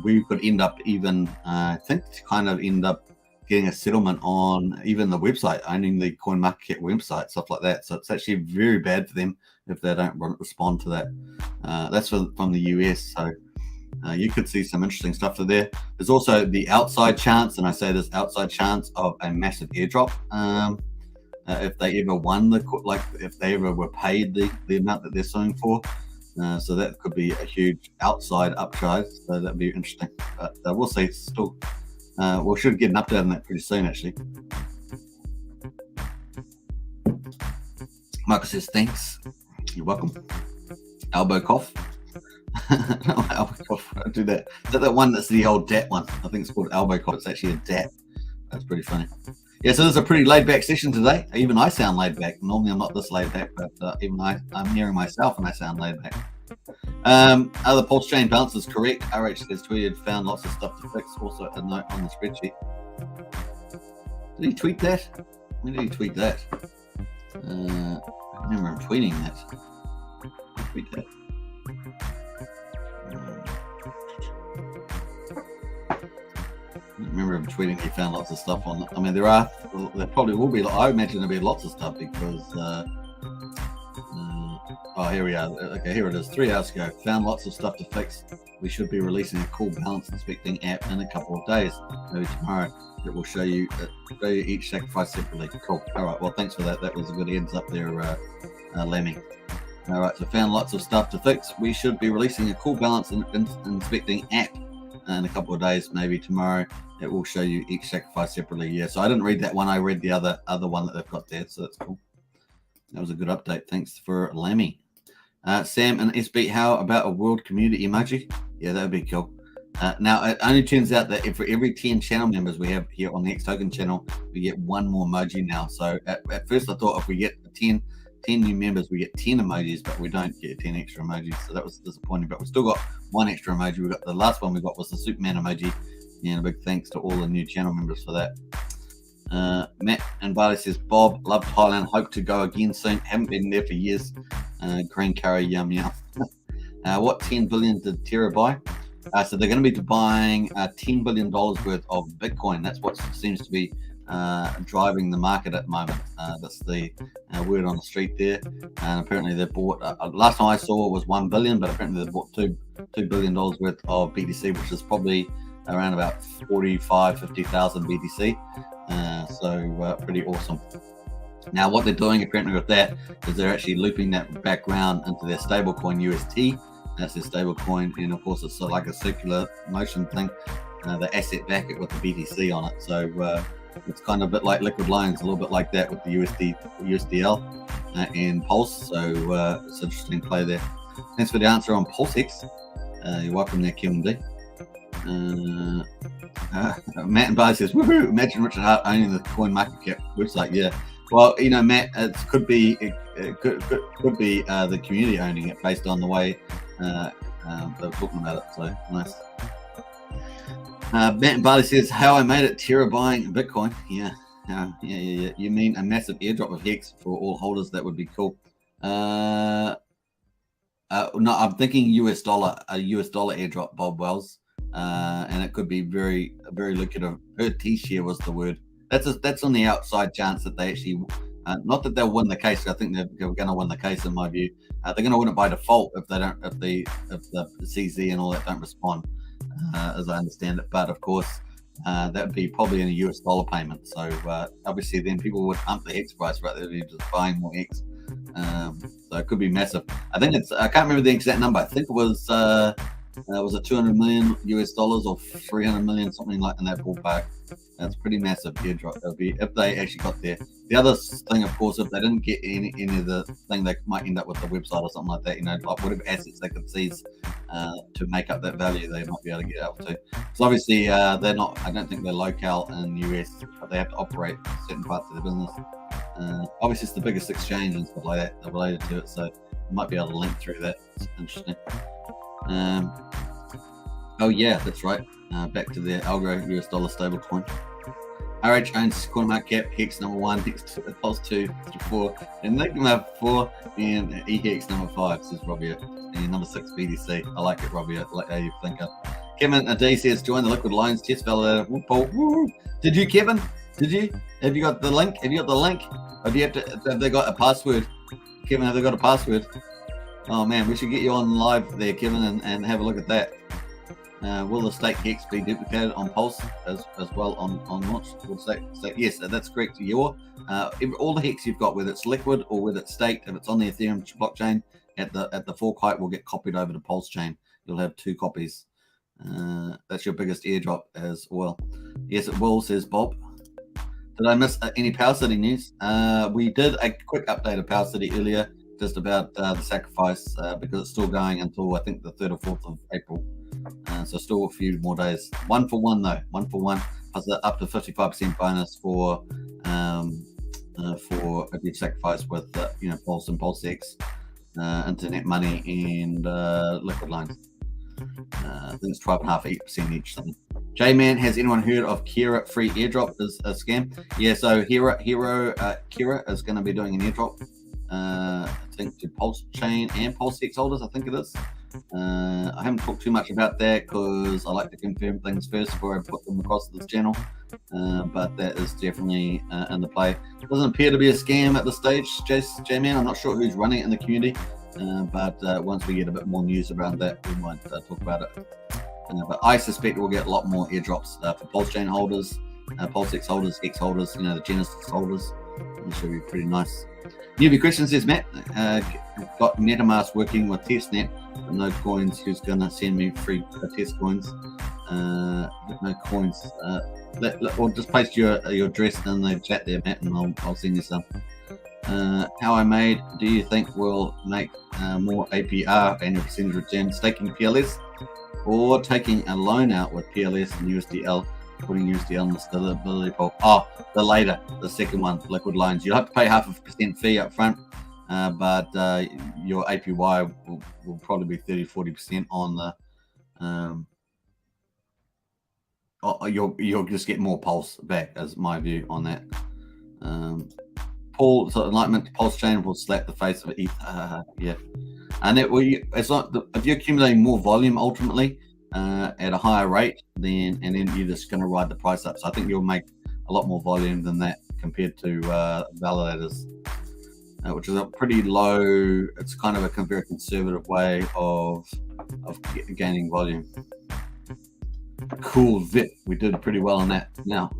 we could end up even, I think, kind of end up getting a settlement on even the website, owning the CoinMarketCap website, stuff like that. So it's actually very bad for them if they don't respond to that. That's from the US. So you could see some interesting stuff there. There's also the outside chance, and I say this outside chance of a massive airdrop. If they ever won if they ever were paid the amount that they're suing for. So that could be a huge outside upside. So that'd be interesting. But we'll see. Still, we should get an update on that pretty soon, actually. Michael says, thanks. You're welcome. Elbow cough. No, elbow cough. Don't do that. Is that one that's the old DAT one? I think it's called elbow cough. It's actually a DAT. That's pretty funny. Yeah, so this is a pretty laid back session today. Even I sound laid back. Normally I'm not this laid back, but even I'm hearing myself and I sound laid back. Other Pulsechain balances correct. RH has tweeted, found lots of stuff to fix. Also a note on the spreadsheet. Did he tweet that? When did he tweet that? I remember him tweeting that. Tweet that. I remember him tweeting he found lots of stuff on it. I mean, there probably will be, I imagine there'll be lots of stuff because, here we are. Okay, here it is. 3 hours ago, found lots of stuff to fix. We should be releasing a cool balance inspecting app in a couple of days, maybe tomorrow. It will show you each sacrifice separately. Cool. All right, well, thanks for that. That was a good ends up there, Lemmy. All right, so found lots of stuff to fix. We should be releasing a cool balance inspecting app in a couple of days, maybe tomorrow. It will show you each sacrifice separately. Yeah, so I didn't read that one. I read the other one that they've got there, so that's cool. That was a good update. Thanks for Lammy. Sam and SB, how about a world community emoji? Yeah, that would be cool. Now, it only turns out that for every 10 channel members we have here on the Hex Token channel, we get one more emoji now. So at first I thought if we get 10 new members, we get 10 emojis, but we don't get 10 extra emojis. So that was disappointing, but we still got one extra emoji. We got the last one we got was the Superman emoji. And a big thanks to all the new channel members for that. Matt and Barley says, Bob, love Thailand, hope to go again soon. Haven't been there for years. Green curry, yum yum. What 10 billion did Terra buy? So they're going to be buying $10 billion worth of Bitcoin. That's what seems to be driving the market at the moment. That's the word on the street there. And apparently they bought, last time I saw was 1 billion, but apparently they bought $2 billion worth of BTC, which is probably around about 50,000 BTC. So pretty awesome. Now what they're doing apparently with that is they're actually looping that back round into their stablecoin UST. That's their stablecoin, and of course it's like a circular motion thing. They asset back it with the BTC on it. So it's kind of a bit like liquid loans, a little bit like that with the USDL and Pulse. So it's interesting play there. Thanks for the answer on PulseX. You're welcome there, QMD. Matt and Barry says, woohoo, imagine Richard Hart owning the coin market cap website. Yeah, well, you know, Matt, it could be the community owning it based on the way they're talking about it. So nice. Matt and Barley says, how I made it, Terra buying Bitcoin. Yeah. You mean a massive airdrop of Hex for all holders? That would be cool. No, I'm thinking US dollar airdrop, Bob Wells. And it could be very, very lucrative. Per T-share was the word. That's on the outside chance that they actually, not that they'll win the case. I think they're going to win the case in my view. They're going to win it by default if the CZ and all that don't respond, as I understand it. But of course, that would be probably in a US dollar payment. So obviously, then people would pump the Hex price, right? They'd be just buying more Hex. So it could be massive. I think I can't remember the exact number. I think it was it 200 million US dollars or 300 million, something like in that ballpark. That's pretty massive airdrop. It'll be if they actually got there. The other thing, of course, if they didn't get any of the thing, they might end up with the website or something like that. You know, like whatever assets they could seize to make up that value, they might be able to get up to. So obviously, they're not. I don't think they're local in the US, but they have to operate certain parts of the business. Obviously, it's the biggest exchange and stuff like that related to it, so you might be able to link through that. It's interesting. Oh yeah, that's right. Back to the algo US dollar stablecoin. RH owns coin market cap, Hex number 1, Hex Pulse 2, 4, and Enigma 4, and EHEX number 5, says Robbie, and number 6 BTC. I like it, Robbie. I like how you think of. Kevin D says, join the liquid loans test validator. Woo. Did you, Kevin? Did you? Have you got the link? Or do you have they got a password? Kevin, have they got a password? Oh man, we should get you on live there, Kevin, and have a look at that. Will the stake Hex be duplicated on Pulse as well on launch? Yes, that's correct. All the Hex you've got, whether it's liquid or whether it's staked, if it's on the Ethereum blockchain at the fork height, will get copied over to Pulsechain. You'll have 2 copies. That's your biggest airdrop as well. Yes, it will, says Bob. Did I miss any PowerCity news? We did a quick update of PowerCity earlier, just about the sacrifice, because it's still going until I think the 3rd or 4th of April. So still a few more days. 1 for 1 though. 1 for 1. Plus up to 55% bonus for if you sacrifice with Pulse and PulseX, internet money and liquid loans. I think it's 12.5% each. J-Man, has anyone heard of Kira free airdrop as a scam? Yeah, so Kira is going to be doing an airdrop. I think to Pulsechain and PulseX holders, I think it is. I haven't talked too much about that because I like to confirm things first before I put them across this channel. But that is definitely in the play. It doesn't appear to be a scam at this stage, J-Man. I'm not sure who's running it in the community. But once we get a bit more news around that, we might talk about it. But I suspect we'll get a lot more airdrops for Pulsechain holders, PulseX holders, Hex holders, the Genesis holders. It should be pretty nice. Newbie question says, Matt, got MetaMask working with testnet, but no coins. Who's going to send me free test coins? No coins. Or just paste your address in the chat there, Matt, and I'll send you some. How I made, do you think will make more APR, annual percentage return, staking PLS? or taking a loan out with PLS and USDL, putting USDL in the stability pool. Oh, the later, the second one, liquid loans. You'll have to pay 0.5% fee up front, but your APY will probably be 30-40% on the. You'll just get more pulse back, as my view on that. So enlightenment Pulsechain will slap the face of ETH. Yeah, and it's not if you're accumulating more volume ultimately at a higher rate, then you're just going to ride the price up. So I think you'll make a lot more volume than that compared to validators, which is a pretty low. It's kind of a very conservative way of gaining volume. Cool, VIP. We did pretty well on that now.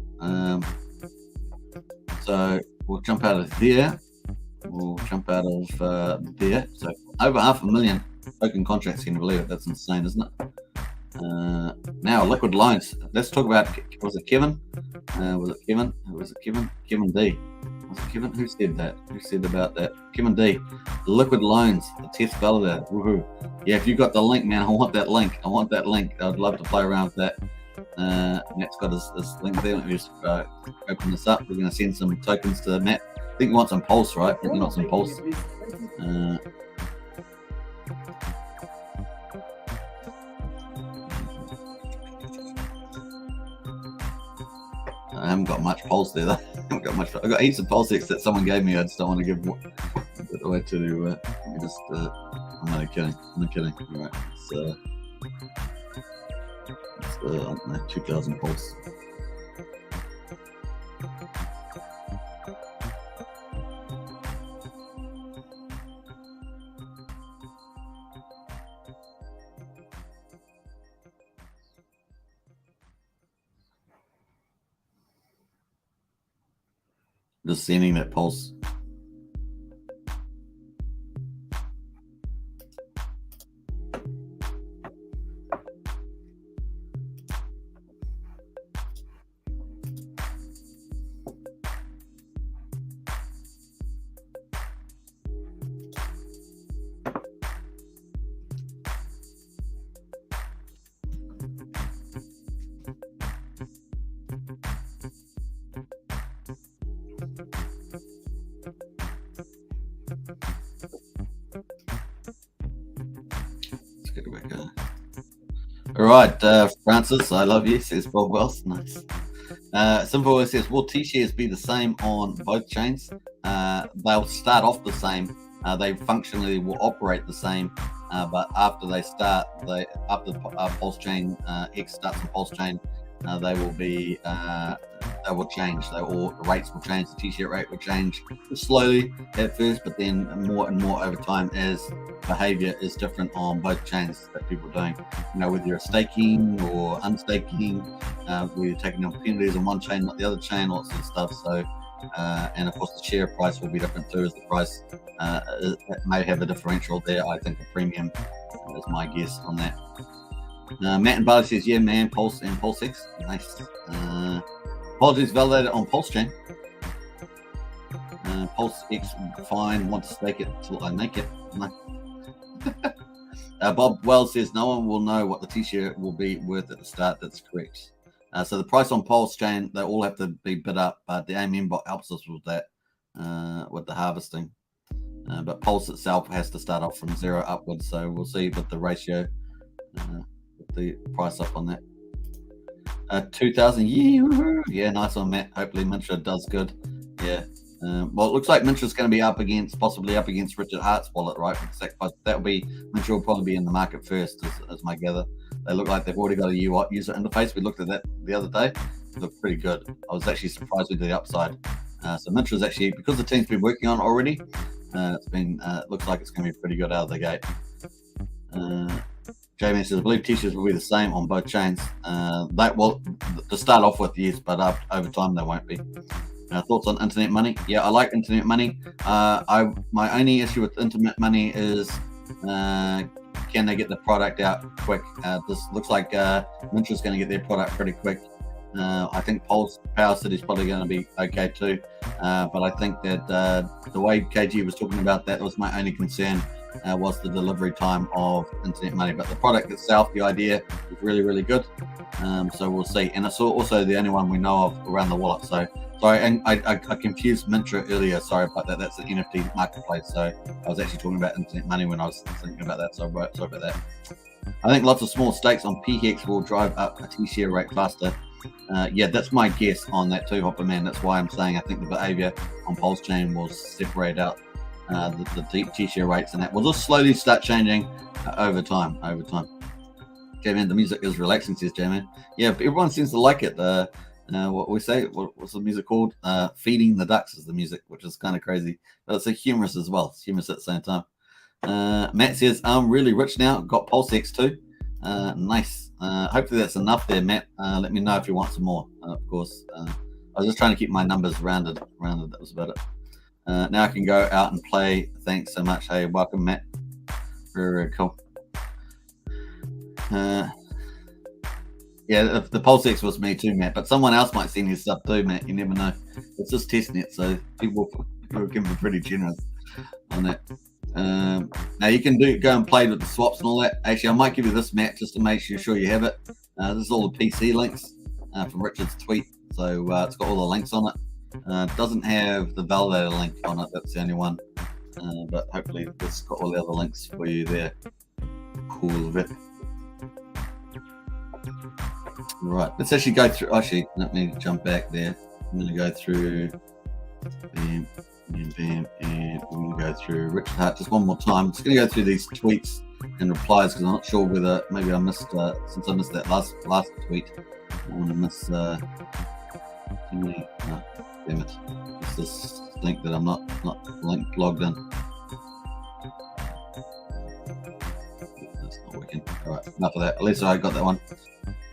So we'll jump out of there. We'll jump out of there. So over 500,000 token contracts. Can you believe it? That's insane, isn't it? Now liquid loans. Let's talk about. Was it Kevin? Was it Kevin? Was it Kevin? Kevin D. Was it Kevin? Who said that? Who said about that? Kevin D. Liquid loans. The test validator. Woohoo! Yeah, if you got the link, man, I want that link. I want that link. I'd love to play around with that. Matt's got his link there. Let me just open this up. We're going to send some tokens to Matt. I think you want some Pulse, right? I think you want some Pulse. I haven't got much Pulse there, though. I haven't got much. I got heaps of PulseX that someone gave me. I just don't want to give it away to. I'm not kidding. I'm not kidding. All right. So. I don't know, 2,000 Pulse. Just sending that Pulse. All right, Francis, I love you, says Bob Wells. Nice. Simple says, will T-shares be the same on both chains? They'll start off the same. They functionally will operate the same, but after they start, after Pulsechain X starts on Pulsechain, they will be they will change. The rates will change. The T-share rate will change slowly at first, but then more and more over time as behavior is different on both chains that people are doing. You know, whether you're staking or unstaking, where you're taking opportunities on one chain, not the other chain, lots of stuff. So, and of course, the share price will be different too. As the price it may have a differential there. I think a premium is my guess on that. Matt and Barley says, yeah, man, Pulse and PulseX. Nice. Apologies validated on Pulsechain. PulseX, fine. Want to stake it till I make it. No. Bob Wells says, no one will know what the T-share will be worth at the start. That's correct. So the price on Pulsechain, they all have to be bid up, but the AMM bot helps us with that, with the harvesting. But Pulse itself has to start off from 0 upwards. So we'll see with the ratio. The price up on that. 2,000. Yeah, nice one, Matt. Hopefully Mintra does good. Yeah. Well, it looks like Mintra's going to be possibly up against Richard Hart's wallet, right? That'll be Mintra will probably be in the market first, as my gather. They look like they've already got a UI user interface. We looked at that the other day. It looked pretty good. I was actually surprised with the upside. So Mintra's actually, because the team's been working on it already, it looks like it's going to be pretty good out of the gate. Jamie says, I believe T-shirts will be the same on both chains. To start off with, yes, but over time they won't be. Thoughts on internet money? Yeah, I like internet money. My only issue with internet money is can they get the product out quick? This looks like Mintra's going to get their product pretty quick. I think PowerCity is probably going to be okay too. But I think that the way KG was talking about that was my only concern. was the delivery time of internet money. But the product itself, the idea is really, really good. So we'll see. And it's also the only one we know of around the wallet. So sorry, and I confused Mintra earlier. Sorry about that. That's an NFT marketplace. So I was actually talking about internet money when I was thinking about that. So sorry about that. I think lots of small stakes on PHEX will drive up a T-share rate faster. Yeah, that's my guess on that too, Hopper Man. That's why I'm saying I think the behavior on Pulsechain will separate out the deep T-share rates, and that will just slowly start changing over time. J-Man, the music is relaxing, says J-Man. Yeah, everyone seems to like it. What we say, what's the music called? Feeding the Ducks is the music, which is kind of crazy. But it's humorous as well. It's humorous at the same time. Matt says, I'm really rich now. Got PulseX too. Nice. Hopefully that's enough there, Matt. Let me know if you want some more, of course. I was just trying to keep my numbers rounded. That was about it. Now I can go out and play. Thanks so much. Hey, welcome, Matt. Very, very cool. Yeah, the PulseX was me too, Matt, but someone else might send his stuff too, Matt. You never know. It's just testnet, so people can be pretty generous on that. Now you can go and play with the swaps and all that. Actually, I might give you this, Matt, just to make sure you have it. This is all the PC links from Richard's tweet, so it's got all the links on it. Doesn't have the validator link on it. That's the only one, but hopefully it's got all the other links for you there. Cool of it. Right, let's actually go through. Actually, let me jump back there. I'm going to go through. Bam, and we're going to go through Richard Hart just one more time. I'm just going to go through these tweets and replies because I'm not sure whether maybe I missed since I missed that last tweet. I want to miss. Damn it! It's this link that I'm not logged in. That's not working. All right, enough of that. At least I got that one.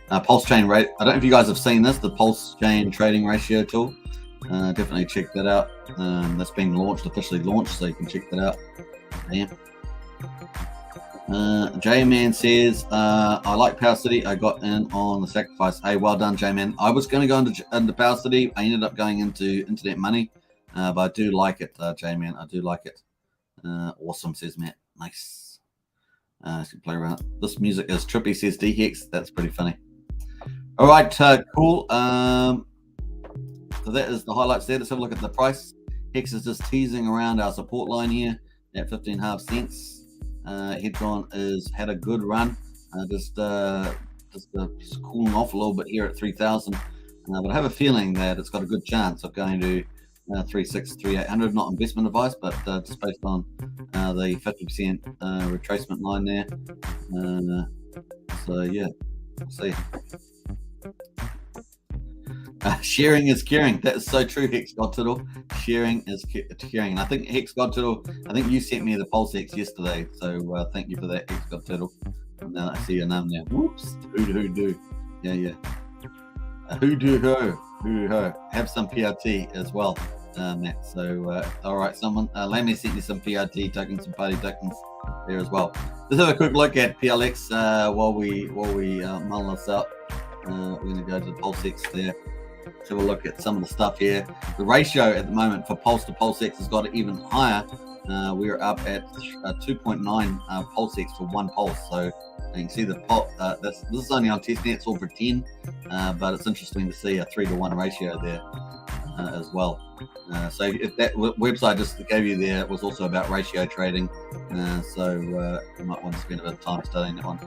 Pulsechain rate. I don't know if you guys have seen this, the Pulsechain trading ratio tool. Definitely check that out. That's being officially launched, so you can check that out. Damn. J-Man says, I like PowerCity. I got in on the sacrifice. Hey, well done, J-Man. I was going to go into PowerCity. I ended up going into internet money, but I do like it, J-Man. I do like it. Awesome, says Matt. Nice. So play around. This music is trippy, says D-Hex. That's pretty funny. All right, cool. So that is the highlights there. Let's have a look at the price. Hex is just teasing around our support line here at 15.5 cents. Hedron has had a good run, just cooling off a little bit here at 3,000. But I have a feeling that it's got a good chance of going to 3,800. Not investment advice, but just based on the 50% retracement line there. So yeah, we'll see. Sharing is caring. That is so true, Hex Godtiddle. Sharing is caring. And I think Hex Godtiddle, I think you sent me the PulseX yesterday. So thank you for that, Hex Godtiddle. And now I see your name there. Whoops. Who do. Yeah. Who do. Have some PRT as well, Matt. So all right, someone Lammy sent me some PRT tokens, some party tokens there as well. Let's have a quick look at PLX while we mull this out. We're going to go to the PulseX there. Let's have a look at some of the stuff here. The ratio at the moment for Pulse to PulseX has got it even higher. We're up at 2.9 PulseX for one pulse. So you can see the this is only on testnet, it's all pretend, but it's interesting to see a 3-to-1 ratio there as well. So if that website just gave you there, it was also about ratio trading. So you might want to spend a bit of time studying that one.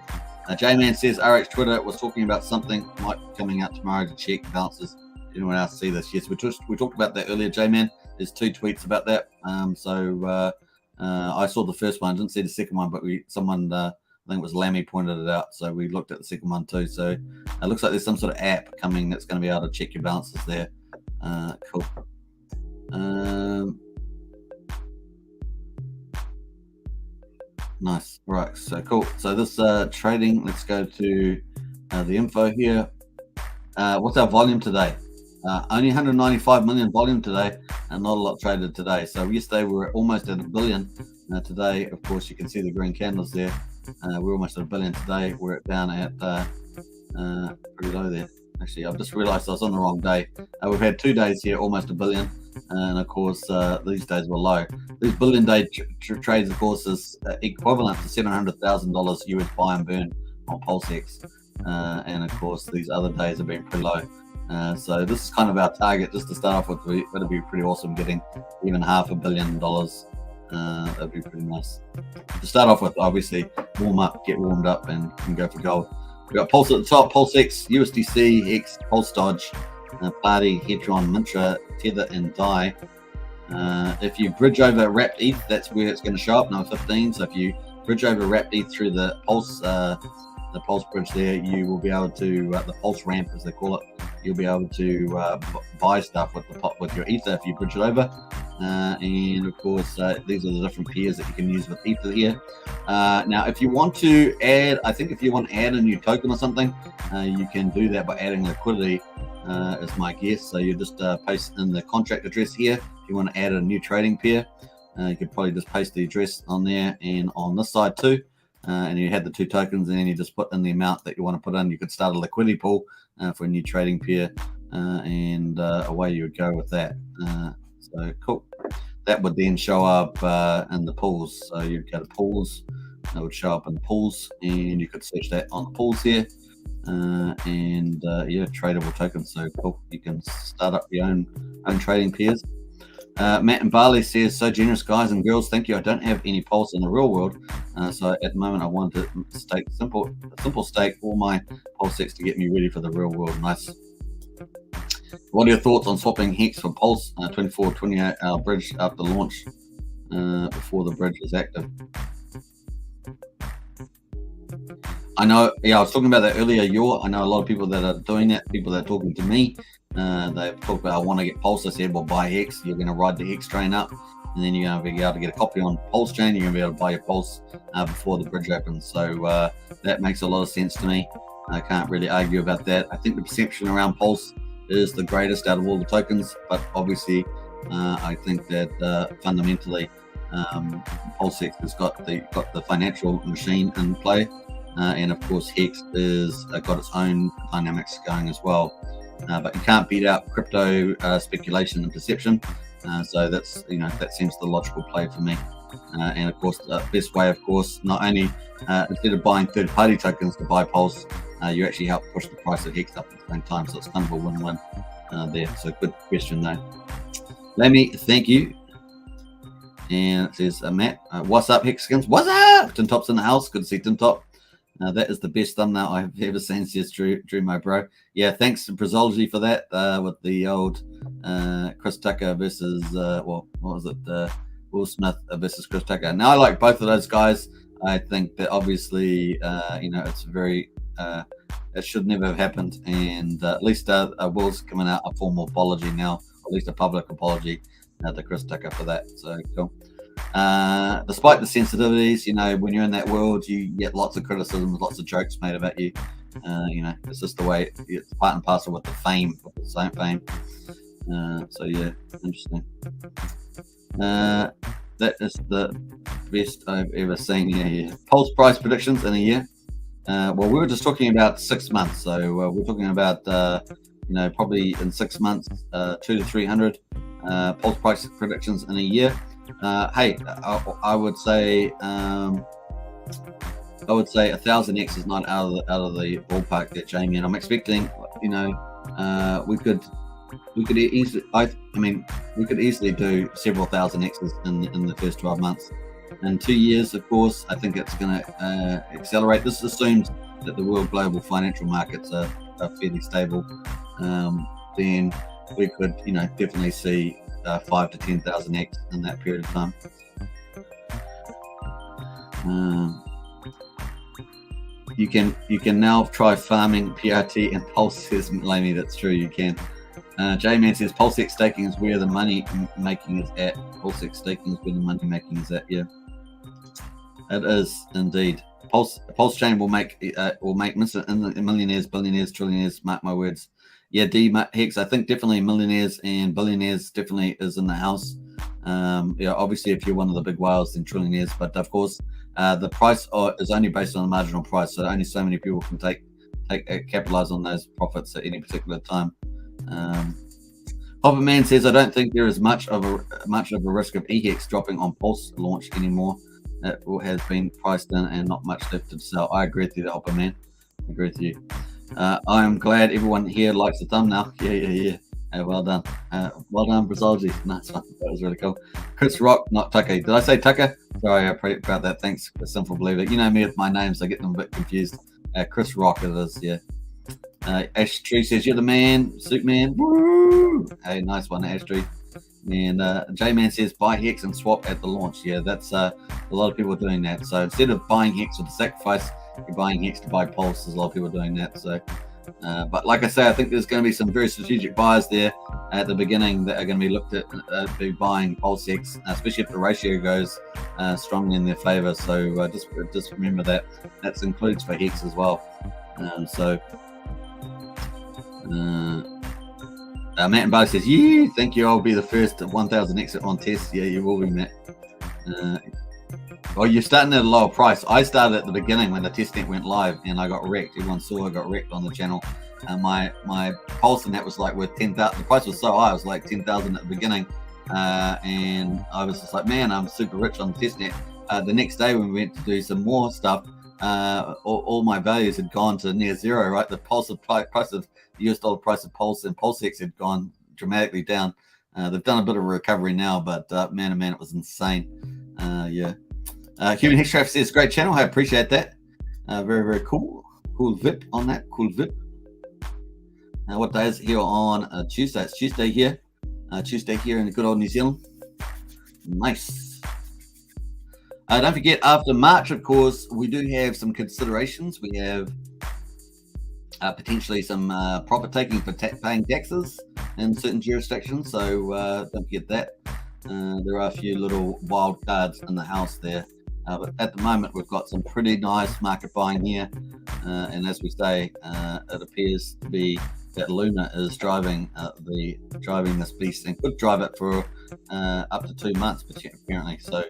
J-Man says RX Twitter was talking about something might be coming out tomorrow to check balances. Anyone else see this? Yes, we talked about that earlier, J-Man. There's 2 tweets about that. So I saw the first one, didn't see the second one, but someone, I think it was Lammy, pointed it out. So we looked at the second one too. So it looks like there's some sort of app coming that's going to be able to check your balances there. Cool. Nice. Right. So cool. So this trading, let's go to the info here. What's our volume today? Only 195 million volume today, and not a lot traded today. So yesterday we were almost at 1 billion. Today, of course, you can see the green candles there. We're almost at 1 billion today. We're down at pretty low there. Actually, I've just realized I was on the wrong day. We've had 2 days here, almost 1 billion. and of course these days were low. These billion-day trades, of course, is equivalent to $700,000 US buy and burn on PulseX, and of course these other days have been pretty low. So this is kind of our target just to start off with. It'll be pretty awesome getting even $500 million. That'd be pretty nice to start off with. Obviously, warm up, get warmed up, and go for gold. We've got Pulse at the top, PulseX, USDC, Hex, Pulse Dodge, Party, Hedron, Mintra, Tether, and DAI. If you bridge over wrapped ETH, that's where it's going to show up, number 15. So if you bridge over wrapped ETH through the Pulse bridge there, you will be able to the Pulse ramp, as they call it. You'll be able to buy stuff with your Ether if you bridge it over. And of course, these are the different pairs that you can use with Ether here. Now, if you want to add, I think if you want to add a new token or something, you can do that by adding liquidity, is my guess. So you just paste in the contract address here. If you want to add a new trading pair, you could probably just paste the address on there and on this side too. And you had the two tokens, and then you just put in the amount that you want to put in. You could start a liquidity pool for a new trading pair, and away you would go with that. So cool. That would then show up in the pools. So you'd go to pools, that would show up in the pools, and you could search that on the pools here. And yeah, tradable tokens. So cool. You can start up your own trading pairs. Matt and Barley says, so generous guys and girls, thank you. I don't have any Pulse in the real world, so at the moment I want to stake simple stake all my PulseX to get me ready for the real world. Nice. What are your thoughts on swapping Hex for Pulse 24-28 hour bridge after launch, before the bridge is active? I know, yeah, I was talking about that earlier. I know a lot of people that are doing that, people that are talking to me. They've talked about, I want to get Pulse. I said, well, buy Hex. You're going to ride the Hex train up, and then you're going to be able to get a copy on Pulsechain. You're going to be able to buy your Pulse before the bridge opens. So that makes a lot of sense to me. I can't really argue about that. I think the perception around Pulse is the greatest out of all the tokens, but obviously I think that fundamentally PulseX has got the financial machine in play, and of course Hex is got its own dynamics going as well. But you can't beat out crypto speculation and perception. So that's, that seems the logical play for me. And of course, the best way, of course, not only instead of buying third-party tokens to buy Pulse, you actually help push the price of Hex up at the same time. So it's kind of a win-win there. So good question, though. Lemmy, thank you. And it says, Matt, what's up, Hex Skins? What's up? Tin Top's in the house. Good to see Tin Top. That is the best thumbnail I've ever seen, says Drew, my bro. Yeah, thanks to Brazology for that, with the old Chris Tucker versus, what was it? Will Smith versus Chris Tucker. Now, I like both of those guys. I think that obviously, it's very, it should never have happened. And at least Will's coming out a formal apology now, at least a public apology to Chris Tucker for that. So cool. Despite the sensitivities, when you're in that world, you get lots of criticism, lots of jokes made about you. It's just the way it's part and parcel with the fame, with the same fame. So yeah, interesting. That is the best I've ever seen. Yeah. Pulse price predictions in a year. Well, we were just talking about 6 months, so we're talking about probably in 6 months, 200 to 300 Pulse price predictions in a year. Hey, I would say 1,000x is not out of the ballpark there, Jamie. And I'm expecting, we could easily, we could easily do several thousand x's in the first 12 months. In 2 years, of course, I think it's going to accelerate. This assumes that the world global financial markets are fairly stable. Then we could, definitely see 5 to 10,000x in that period of time. You can now try farming PRT and Pulse, says Lamy. That's true, you can. J-Man says PulseX staking is where the money making is at. PulseX staking is where the money making is at. Yeah, it is indeed. Pulsechain will make millionaires, billionaires, trillionaires. Mark my words. Yeah, Hex, I think definitely millionaires and billionaires definitely is in the house. Obviously, if you're one of the big whales, then trillionaires. But of course, the price is only based on the marginal price, so only so many people can capitalize on those profits at any particular time. Hopperman says, I don't think there is much of a risk of EHEX dropping on Pulse launch anymore. That has been priced in and not much left to sell. I agree with you, Hopperman. I agree with you. I'm glad everyone here likes the thumbnail. Yeah. Well done. Well done, Brazolji. Nice one. That was really cool. Chris Rock, not Tucker. Did I say Tucker? Sorry, I pray about that. Thanks, Simple Believer. You know me with my names, I get them a bit confused. Chris Rock it is, yeah. Ash Tree says, you're the man, Suit Man. Woo! Hey, nice one, Ash Tree. And J-Man says, buy Hex and swap at the launch. Yeah, that's a lot of people are doing that. So instead of buying Hex with the sacrifice, you're buying Hex to buy Pulse. There's a lot of people doing that. So, but like I say, I think there's going to be some very strategic buyers there at the beginning that are going to be looked at be buying PulseX, especially if the ratio goes strongly in their favor. So just remember that includes for Hex as well. Matt and Barley says, yeah, thank you. I'll be the first 1,000 exit on test. Yeah, you will be, Matt. Well, you're starting at a lower price. I started at the beginning when the testnet went live and I got wrecked. Everyone saw I got wrecked on the channel. My pulse and that was like worth 10,000. The price was so high, it was like 10,000 at the beginning. And I was just like, man, I'm super rich on the testnet. The next day when we went to do some more stuff, all my values had gone to near zero, right? The price of the US dollar price of Pulse and PulseX had gone dramatically down. They've done a bit of a recovery now, but man, oh man, it was insane. Yeah. Human Hexcraft says, great channel. I appreciate that. Very, very cool. Cool VIP on that. Cool VIP. What day is it here on Tuesday? It's Tuesday here. Tuesday here in the good old New Zealand. Nice. Don't forget, after March, of course, we do have some considerations. We have potentially some profit taking for paying taxes in certain jurisdictions. So don't forget that. There are a few little wild cards in the house there. But at the moment, we've got some pretty nice market buying here. And as we say, it appears to be that Luna is driving this beast and could drive it for up to 2 months, apparently. So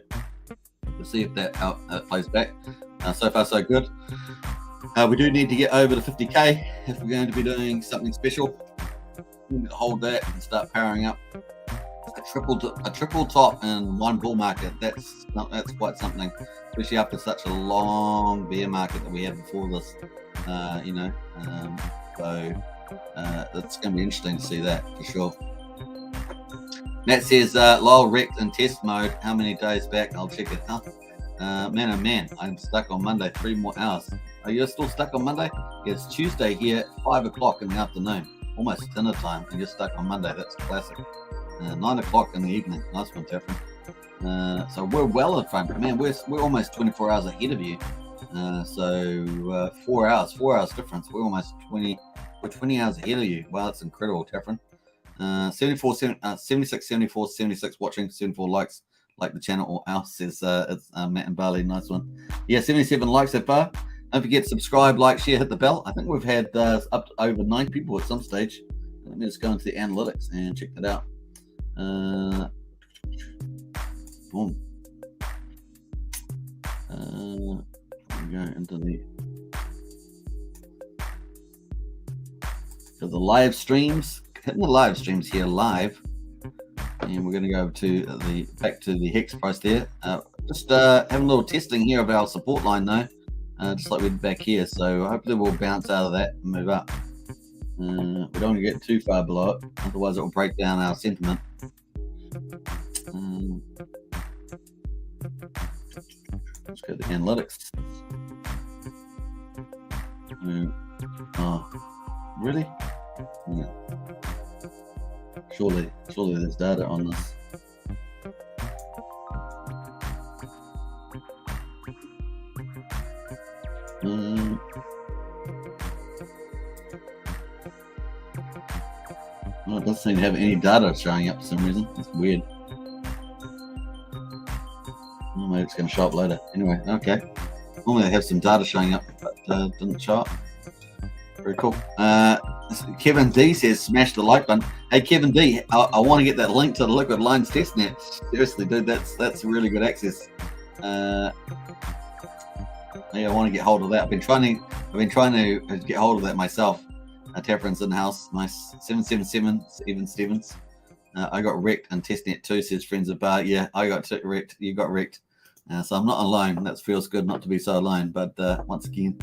we'll see if that plays back. So far, so good. We do need to get over to 50K if we're going to be doing something special. We need to hold that and start powering up. A triple top in one bull market. That's quite something, especially after such a long bear market that we had before this. So it's going to be interesting to see that for sure. Matt says, Lyle wrecked in test mode. How many days back? I'll check it out. Man, oh man, I'm stuck on Monday. 3 more hours. Are you still stuck on Monday? It's Tuesday here, 5 o'clock in the afternoon, almost dinner time, and you're stuck on Monday. That's classic. 9 o'clock in the evening. Nice one, Teflon. So we're well in front. Man, we're almost 24 hours ahead of you. 4 hours difference. We're almost 20 hours ahead of you. Wow, that's incredible, Teflon. 76, 74, 76 watching, 74 likes. Like the channel or else says it's Matt and Barley. Nice one. Yeah, 77 likes so far. Don't forget, subscribe, like, share, hit the bell. I think we've had up to over 9 people at some stage. Let me just go into the analytics and check that out. Boom. We go into the live streams. Hitting the live streams here live. And we're going to go to back to the Hex price there. Just having a little testing here of our support line though, just like we did back here. So hopefully we'll bounce out of that and move up. We don't want to get too far below it, otherwise it will break down our sentiment. Let's go to the analytics. Oh, really? Yeah. Surely there's data on this. Well, it doesn't seem to have any data showing up for some reason. It's weird. Oh, maybe it's going to show up later. Anyway, okay. Normally they have some data showing up, but didn't show up. Very cool. Kevin D says, smash the like button. Hey, Kevin D, I want to get that link to the Liquid Lines testnet. Seriously, dude, that's really good access. Yeah, I want to get hold of that. I've been trying to get hold of that myself. Tefron's in the house. Nice. 777 Stevens. I got wrecked and testnet too, says Friends of Bar. Yeah, I got wrecked. You got wrecked. So I'm not alone. That feels good not to be so alone. But once again,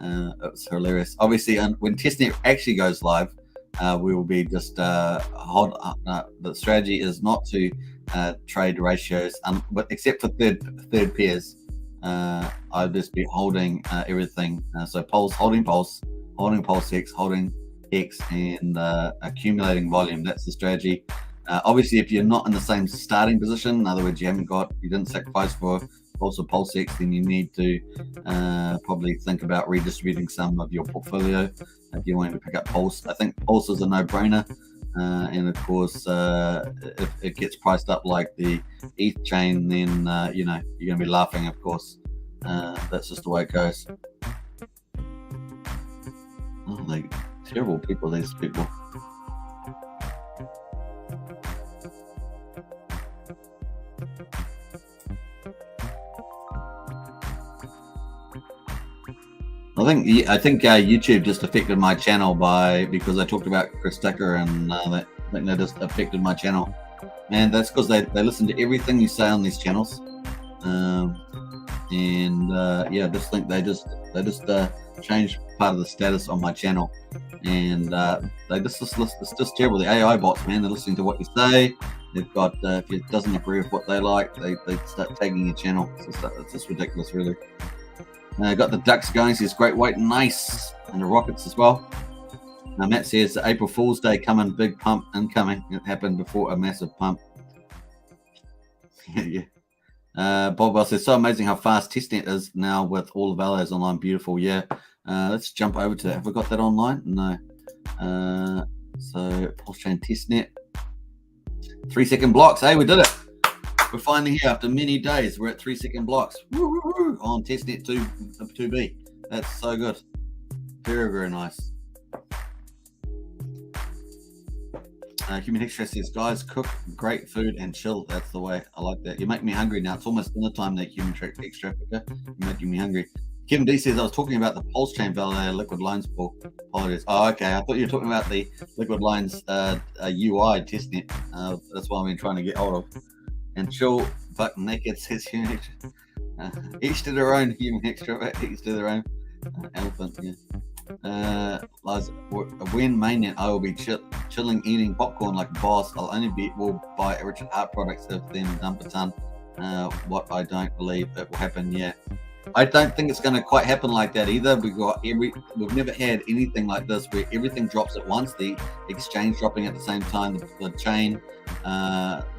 it was hilarious. Obviously, when testnet actually goes live, we will be just hold. The strategy is not to trade ratios, but except for third pairs. I'll just be holding everything. So holding PulseX, holding Hex, and accumulating volume. That's the strategy. Obviously, if you're not in the same starting position, in other words, you didn't sacrifice for Pulse or PulseX, then you need to probably think about redistributing some of your portfolio if you want to pick up Pulse. I think Pulse is a no-brainer, and of course, if it gets priced up like the ETH chain, then you're going to be laughing. Of course, that's just the way it goes. Oh, they terrible people. These people. I think YouTube just affected my channel because I talked about Chris Tucker, and I think they just affected my channel. And that's because they listen to everything you say on these channels, I just think they just changed part of the status on my channel, and it's just terrible. The AI bots, man, they're listening to what you say. They've got if it doesn't agree with what they like, they start tagging your channel. It's just ridiculous, really. Got the ducks going, says great weight, nice, and the rockets as well. Matt says April Fool's Day coming, big pump incoming. It happened before a massive pump. Yeah. Bob Bell says so amazing how fast testnet is now with all the values online. Beautiful. Yeah. Let's jump over to that. Have we got that online? No. So Pulsechain testnet. 3-second blocks. Hey, we did it. We're finally here after many days. We're at 3-second blocks. Woo, woo, woo, on testnet 2B. That's so good. Very, very nice. Human Hex says, guys, cook great food and chill. That's the way. I like that. You make me hungry now. It's almost dinner time, that Human Hex Trafficker. You're making me hungry. Kevin D says, I was talking about the Pulsechain validator liquid lines pool. Apologies. Oh, okay. I thought you were talking about the liquid lines UI testnet. That's what I've been trying to get hold of. And chill, buck naked, says Human Hex. Each to their own, Human Hex Trafficker. Each to their own. Elephant, yeah. When mainnet, I will be chilling, eating popcorn like a boss. Will buy Richard Hart products if then dump a ton. What I don't believe it will happen yet. I don't think it's going to quite happen like that either. We've never had anything like this where everything drops at once. The exchange dropping at the same time, the chain,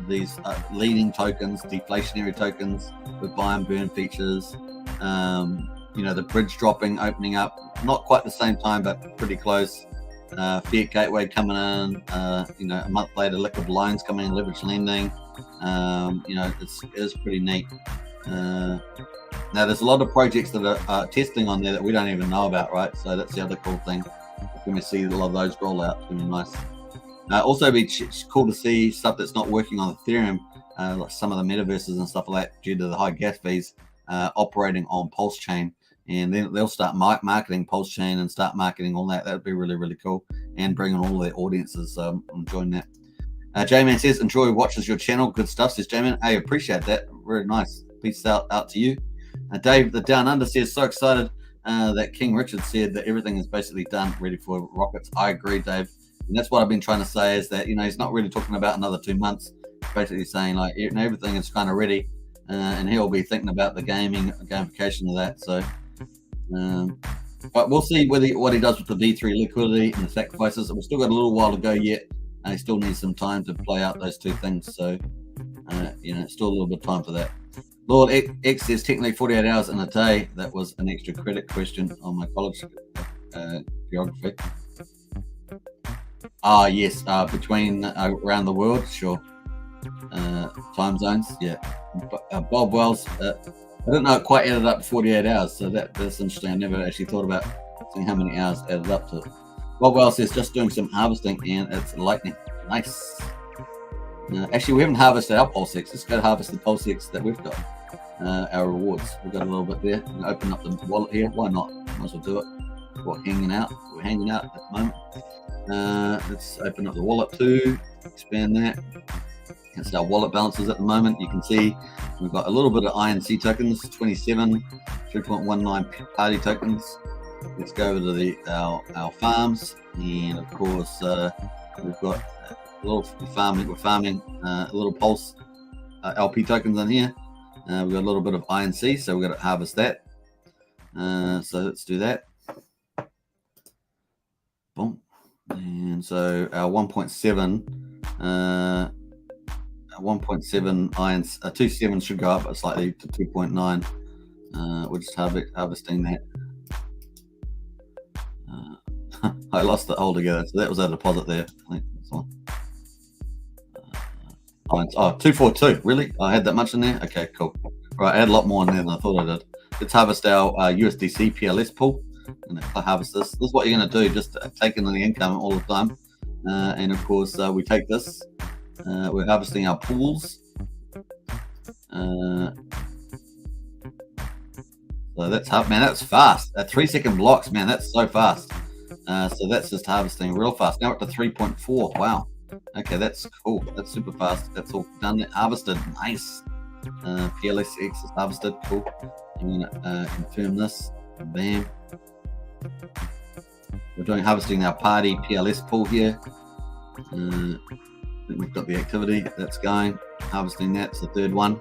these leading tokens, deflationary tokens with buy and burn features. The bridge dropping, opening up, not quite the same time, but pretty close. Fiat Gateway coming in, a month later, liquid lines coming in, leverage lending. It's pretty neat. Now, there's a lot of projects that are testing on there that we don't even know about, right? So that's the other cool thing. When we see a lot of those roll out, it's going to be nice. Also, it'd be cool to see stuff that's not working on Ethereum, like some of the metaverses and stuff like that, due to the high gas fees, operating on Pulsechain. And then they'll start marketing Pulsechain and start marketing all that. That would be really, really cool. And bringing all their audiences enjoying that. J-Man says, enjoy, watches your channel. Good stuff, says J-Man. Hey, appreciate that. Very nice. Peace out to you. Dave, the Down Under, says, so excited that King Richard said that everything is basically done, ready for rockets. I agree, Dave. And that's what I've been trying to say, is that, he's not really talking about another 2 months. Basically saying, like, everything is kind of ready. And he'll be thinking about the gamification of that. So, but we'll see what he does with the D3 liquidity and the sacrifices. We've still got a little while to go yet. He still needs some time to play out those two things. So, still a little bit of time for that. Lord X says technically 48 hours in a day. That was an extra credit question on my college geography. Yes, between around the world, sure. Time zones, yeah. Bob Wells, I didn't know it quite added up to 48 hours, so that's interesting. I never actually thought about seeing how many hours added up to. Bob Wells says just doing some harvesting and it's lightning. Nice. Actually, we haven't harvested our PulseX. Let's go harvest the PulseX that we've got. Our rewards. We've got a little bit there. We'll open up the wallet here. Why not? Might as well do it. We're hanging out. We're hanging out at the moment. Let's open up the wallet too, expand that. That's our wallet balances at the moment. You can see we've got a little bit of INC tokens, 27, 3.19 party tokens. Let's go over to our farms, and of course we've got a little farming. We're farming a little Pulse LP tokens in here. We've got a little bit of INC, so we've got to harvest that. So let's do that. Boom. And so our 1.7 iron 2.7 should go up slightly to 2.9. We're just harvesting that. I lost it altogether, so that was our deposit there. I think that's one. 242. Really? I had that much in there? Okay, cool. Right, I had a lot more in there than I thought I did. Let's harvest our USDC PLS pool. And if I harvest this, this is what you're going to do, just take in the income all the time. And of course, we take this. We're harvesting our pools. So that's hard, man. That's fast. 3-second blocks, man. That's so fast. So that's just harvesting real fast. Now we're up to 3.4. Wow. Okay, that's cool. That's super fast. That's all done. Harvested. Nice. PLSX is harvested. Cool. I'm gonna confirm this. Bam. We're doing harvesting our party PLS pool here. I think we've got the activity that's going. Harvesting that's the third one.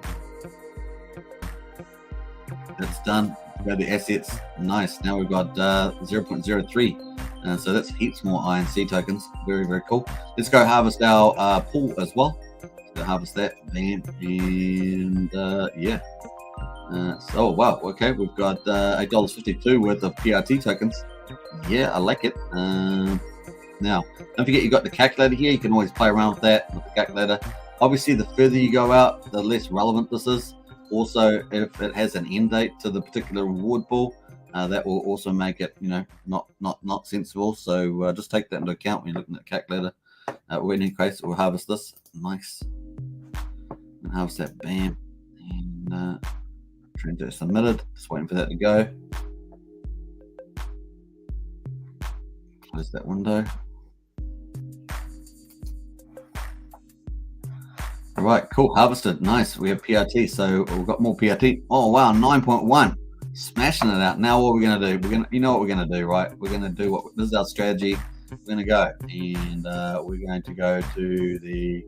That's done. Go to the assets. Nice. Now we've got 0.03. So that's heaps more INC tokens. Very, very cool. Let's go harvest our pool as well. So harvest that. Bam. And yeah. So wow. Okay, we've got $8.52 worth of PRT tokens. Yeah, I like it. Now, don't forget you got the calculator here. You can always play around with that with the calculator. Obviously, the further you go out, the less relevant this is. Also, if it has an end date to the particular reward pool, that will also make it, you know, not sensible. So just take that into account when you're looking at the calculator. In any case, we'll harvest this. Nice. And harvest that. Bam. And transaction submitted. Just waiting for that to go. Close that window. All right, cool. Harvested. Nice. We have PRT, so we've got more PRT. Oh wow, 9.1. Smashing it out. Now what are we gonna do? You know what we're gonna do, right? We're gonna do what this is our strategy. We're gonna go and we're going to go to the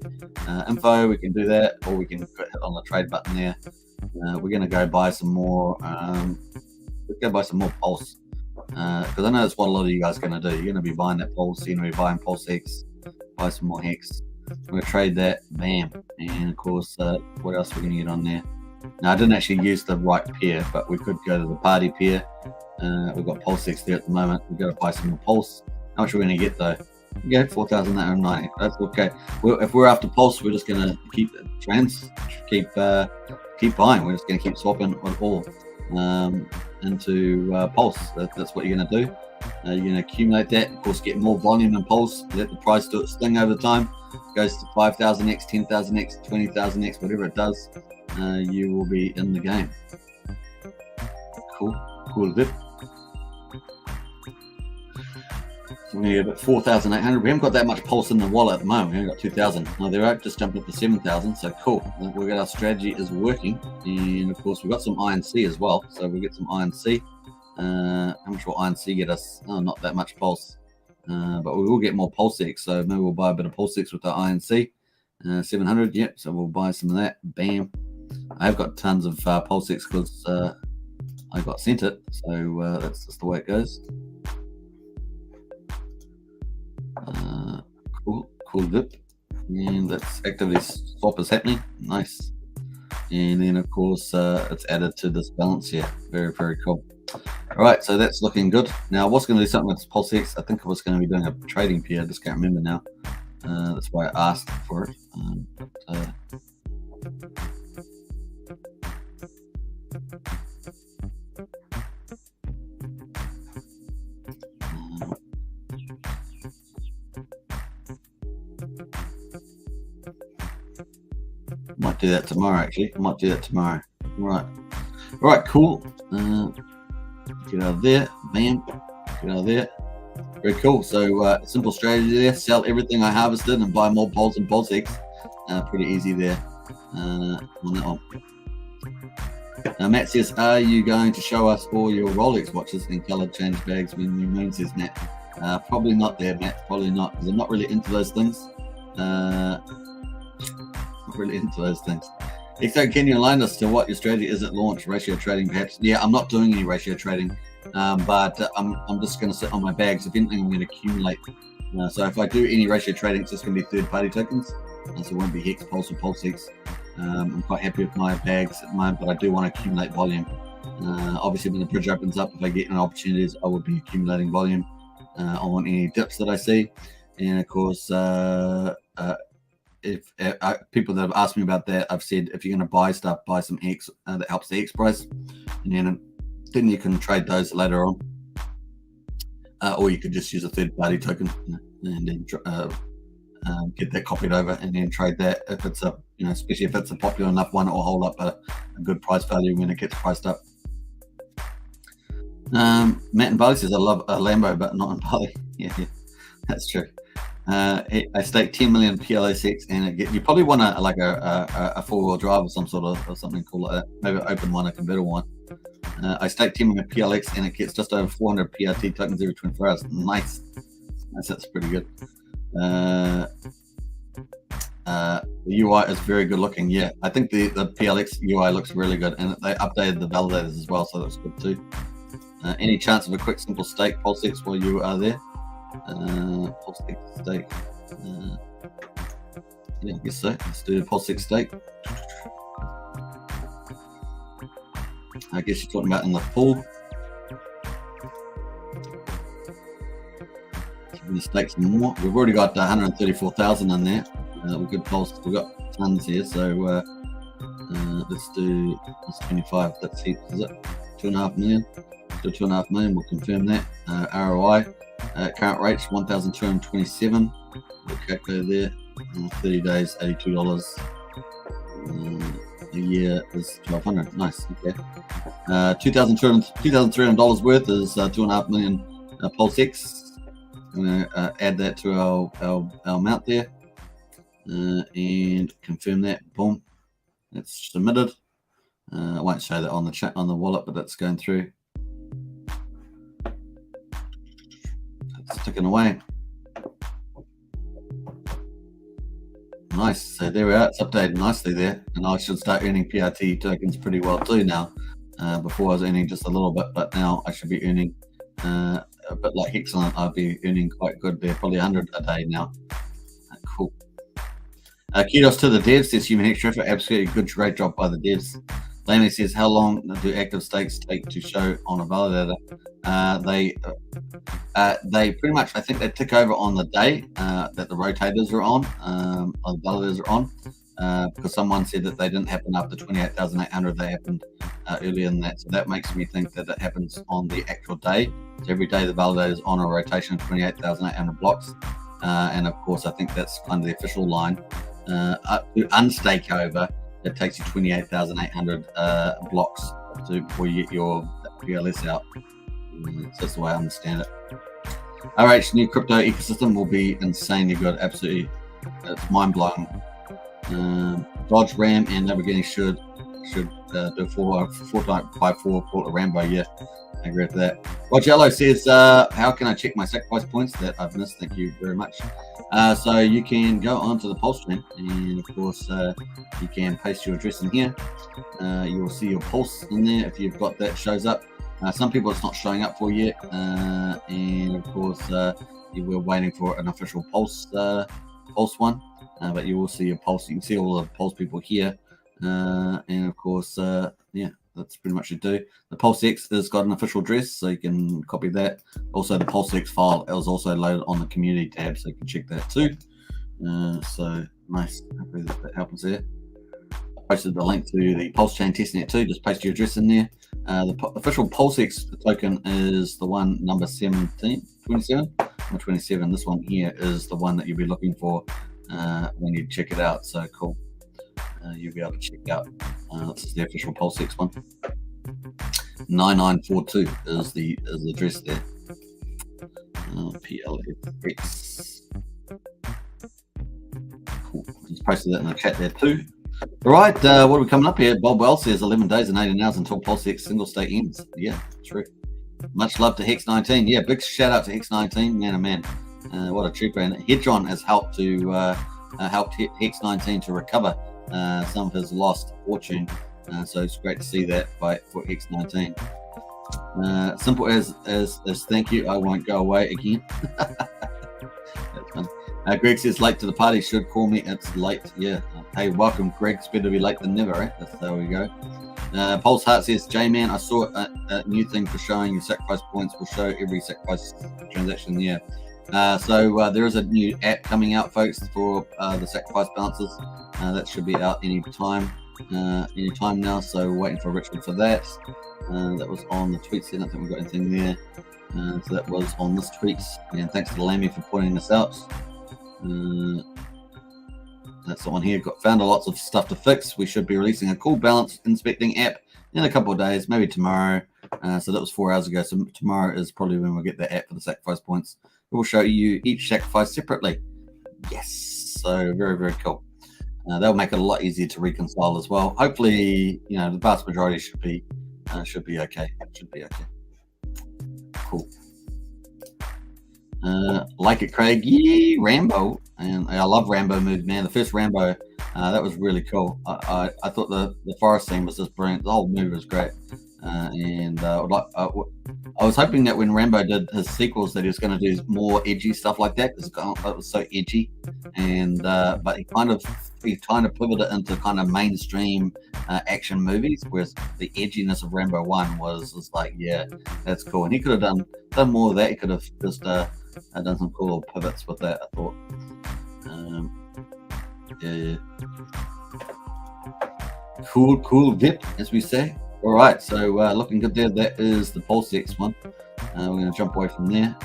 info. We can do that, or we can hit on the trade button there. We're gonna go buy some more. Let's go buy some more Pulse because I know that's what a lot of you guys are gonna do. You're gonna be buying that Pulse. You're gonna be buying PulseX. Buy some more Hex. We're gonna trade that. Bam. And of course, what else are we gonna get on there? Now I didn't actually use the right pair, but we could go to the party pair. We've got PulseX there at the moment. We've got to buy some more Pulse. How much are we going to get though? Yeah, 4,990. That's okay. Well, if we're after Pulse, we're just going to keep buying. We're just going to keep swapping it all into Pulse. That's what you're going to do. You're going to accumulate that. Of course, get more volume in Pulse. Let the price do its thing over time. It goes to 5,000x, 10,000x, 20,000x, whatever it does. You will be in the game. Cool bit. So we're at 4,800. We haven't got that much Pulse in the wallet at the moment. We only got 2,000. No, they're out, just jumped up to 7,000. So cool. We've got our strategy is working, and of course we've got some INC as well. So we get some INC. How much will INC get us? Oh, not that much Pulse, but we will get more PulseX. So maybe we'll buy a bit of PulseX with the INC. 700. Yep. So we'll buy some of that. Bam. I've got tons of PulseX because I got sent it, so that's just the way it goes. Cool dip, and that's activity swap is happening. Nice. And then of course it's added to this balance here. Very, very cool. All right, so that's looking good. Now I was going to do something with PulseX. I think I was going to be doing a trading pair. I just can't remember now. That's why I asked for it. Might do that tomorrow, actually. I might do that tomorrow. All right, cool. Get out of there. Bam. Get out of there. Very cool. So simple strategy there. Sell everything I harvested and buy more Pulse and PulseX. Pretty easy there on that one. Matt says, are you going to show us all your Rolex watches and color change bags when you moon, says Matt. Probably not there, Matt. Probably not, because I'm not really into those things. Not really into those things. So can you align us to what your strategy is at launch? Ratio trading, perhaps? Yeah, I'm not doing any ratio trading, but I'm just going to sit on my bags. If anything, I'm going to accumulate. So if I do any ratio trading, it's just going to be third-party tokens. So it won't be Hex, Pulse, or PulseX. I'm quite happy with my bags at the moment, but I do want to accumulate volume. Obviously, when the bridge opens up, if I get any opportunities, I would be accumulating volume on any dips that I see. And of course, if people that have asked me about that, I've said if you're going to buy stuff, buy some Hex that helps the Hex price, and then you can trade those later on, or you could just use a third-party token and then get that copied over and then trade that if it's a, especially if it's a popular enough one, it will hold up a good price value when it gets priced up. Matt in Bali says, I love a Lambo, but not in Bali. Yeah, that's true. I stake 10 million PLSX, and you probably want a four-wheel drive or some sort of or something cool like that. Maybe an open one, a convertible one. I stake 10 million PLX, and it gets just over 400 PRT tokens every 24 hours. Nice. That's pretty good. The UI is very good looking. Yeah, I think the PLX UI looks really good, and they updated the validators as well, so that's good too. Any chance of a quick simple stake PulseX while you are there? PulseX stake. Yeah, I guess so. Let's do a PulseX stake. I guess you're talking about in the pool. We're going to stake some more. We've already got 134,000 in there. We've got pulse. We've got tons here. So let's do 25. That's heaps, is it? 2.5 million. Do 2.5 million. We'll confirm that. ROI. Current rates 1,227. We'll calculate there. 30 days, $82. A year is 1,200. Nice. Okay. $2,300 worth is 2.5 million PulseX. I'm going to add that to our amount there and confirm that. Boom, it's submitted. I won't show that on the chat on the wallet, but that's going through. It's ticking away. Nice. So there we are. It's updated nicely there, and I should start earning PRT tokens pretty well too now. Before I was earning just a little bit, but now I should be earning. A bit like Excellent, I'll be earning quite good there, probably 100 a day now. Cool. Kudos to the devs, says Human Hex Traffic. Absolutely good, great job by the devs. Laney says, how long do active stakes take to show on a validator? They pretty much, I think they tick over on the day that the rotators are on, or the validators are on, because someone said that they didn't happen after 28,800, they happened earlier than that. So that makes me think that it happens on the actual day. So every day the validator is on a rotation of 28,800 blocks. And of course, I think that's kind of the official line. To unstake over, it takes you 28,800 blocks before you get your PLS out. So that's the way I understand it. RH new crypto ecosystem will be insanely good. Absolutely, it's mind blowing. Dodge, Ram, and Lamborghini should do 4x4 Port of Rambo. Yeah, I agree with that. Rogello says, how can I check my sacrifice points that I've missed? Thank you very much. So you can go onto the Pulsechain, and of course you can paste your address in here. You will see your pulse in there if you've got that shows up. Some people it's not showing up for yet, and of course we're waiting for an official pulse one, but you will see your pulse. You can see all the pulse people here, and of course yeah, that's pretty much it. The PulseX has got an official address, so you can copy that. Also, the PulseX file is also loaded on the community tab, so you can check that too. So nice, hopefully that happens there. I posted the link to the Pulsechain testnet too. Just paste your address in there. The official PulseX token is the one number 27 or 27. This one here is the one that you'll be looking for when you check it out. So cool. You'll be able to check out. This is the official PulseX one. 9942 is the address there. PLX. Cool. Just posted that in the chat there too. All right, what are we coming up here? Bob Wells says 11 days and 18 hours until PulseX single state ends. Yeah, true. Much love to Hex 19. Yeah, big shout out to Hex 19. Man, oh man, what a trooper! And Hedron has helped to helped Hex 19 to recover some of his lost fortune. So it's great to see that for Hex 19. Simple as thank you. I won't go away again. That's fun. Greg says late to the party. Should call me. It's late. Yeah. Hey, welcome, Greg. It's better to be late than never, right? That's how we go. Pulse Heart says, J-Man, I saw a new thing for showing your sacrifice points. Will show every sacrifice transaction. Yeah. So there is a new app coming out, folks, for the sacrifice balances. That should be out any time now. So waiting for Richard for that. That was on the tweets. I don't think we've got anything there. So that was on this tweet. And thanks to Lammy for pointing this out. That's the one here. Found lots of stuff to fix. We should be releasing a cool balance inspecting app in a couple of days, maybe tomorrow. So that was 4 hours ago. So tomorrow is probably when we'll get the app for the sacrifice points. It will show you each sacrifice separately. Yes. So very, very cool. That'll make it a lot easier to reconcile as well. Hopefully, the vast majority should be okay. Should be okay. Cool. Like it, Craig. Yeah, Rambo. And I love Rambo moves, man. The first Rambo, that was really cool. I thought the forest scene was just brilliant. The whole movie was great. And I was hoping that when Rambo did his sequels that he was going to do more edgy stuff like that, because it was so edgy. And but he kind of pivoted into kind of mainstream action movies, whereas the edginess of Rambo 1 was like, yeah, that's cool. And he could have done more of that. He could have just done some cool pivots with that, I thought. Yeah. Cool VIP, as we say. All right, so looking good there. That is the PulseX one. We're going to jump away from there.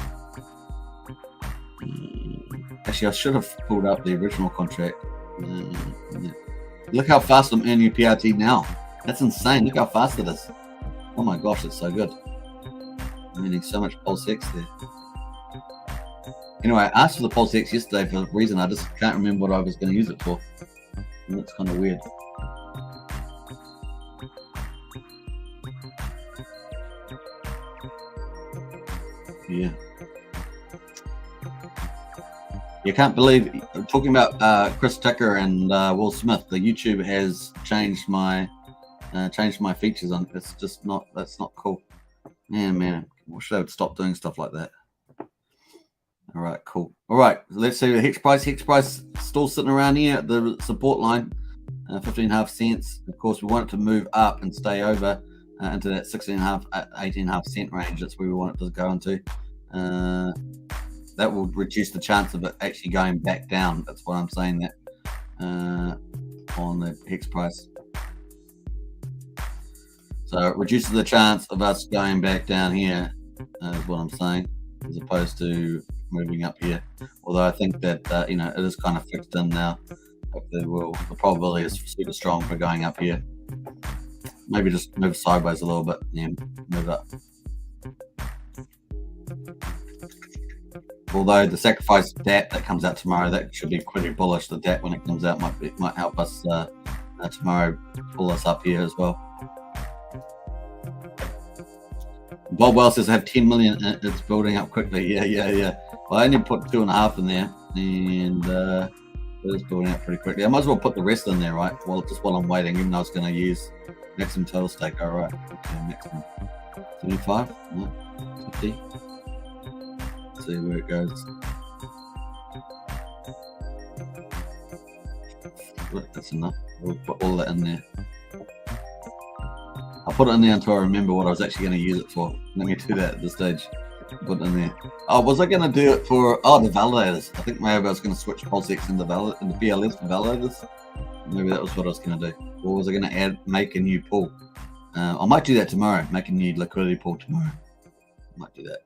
Actually, I should have pulled up the original contract. Yeah. Look how fast I'm earning PRT now. That's insane. Look how fast it is. Oh my gosh, it's so good. I'm earning so much PulseX there. Anyway, I asked for the PulseX yesterday for a reason. I just can't remember what I was going to use it for. And that's kind of weird. Yeah. You can't believe, talking about Chris Tucker and Will Smith, the YouTube has changed my features on. It's just not, that's not cool. Man, I wish they would stop doing stuff like that. All right, cool. All right, let's see the Hex price. Hex price still sitting around here at the support line, 15.5 cents. Of course, we want it to move up and stay over into that 16.5, 18.5 cent range. That's where we want it to go into. That will reduce the chance of it actually going back down. That's what I'm saying, that on the Hex price. So it reduces the chance of us going back down here, is what I'm saying, as opposed to moving up here. Although I think that it is kind of fixed in now. The probability is super strong for going up here. Maybe just move sideways a little bit and move up. Although the sacrifice DAT that comes out tomorrow, that should be pretty bullish. The DAT when it comes out might help us tomorrow, pull us up here as well. Bob Wells says I have 10 million. It's building up quickly. Yeah. Well, I only put 2.5 in there, and it is building up pretty quickly. I might as well put the rest in there, right? Well, just while I'm waiting, even though I was going to use maximum total stake. All right, okay, maximum 75, no, 50. Let's see where it goes. Look, that's enough. We'll put all that in there. I'll put it in there until I remember what I was actually going to use it for. Let me do that at this stage. Put it in there. Oh, was I going to do it for the validators? I think maybe I was going to switch PulseX into the PLS for validators. Maybe that was what I was going to do. Or was I going to make a new pool? I might do that tomorrow. Make a new liquidity pool tomorrow. I might do that.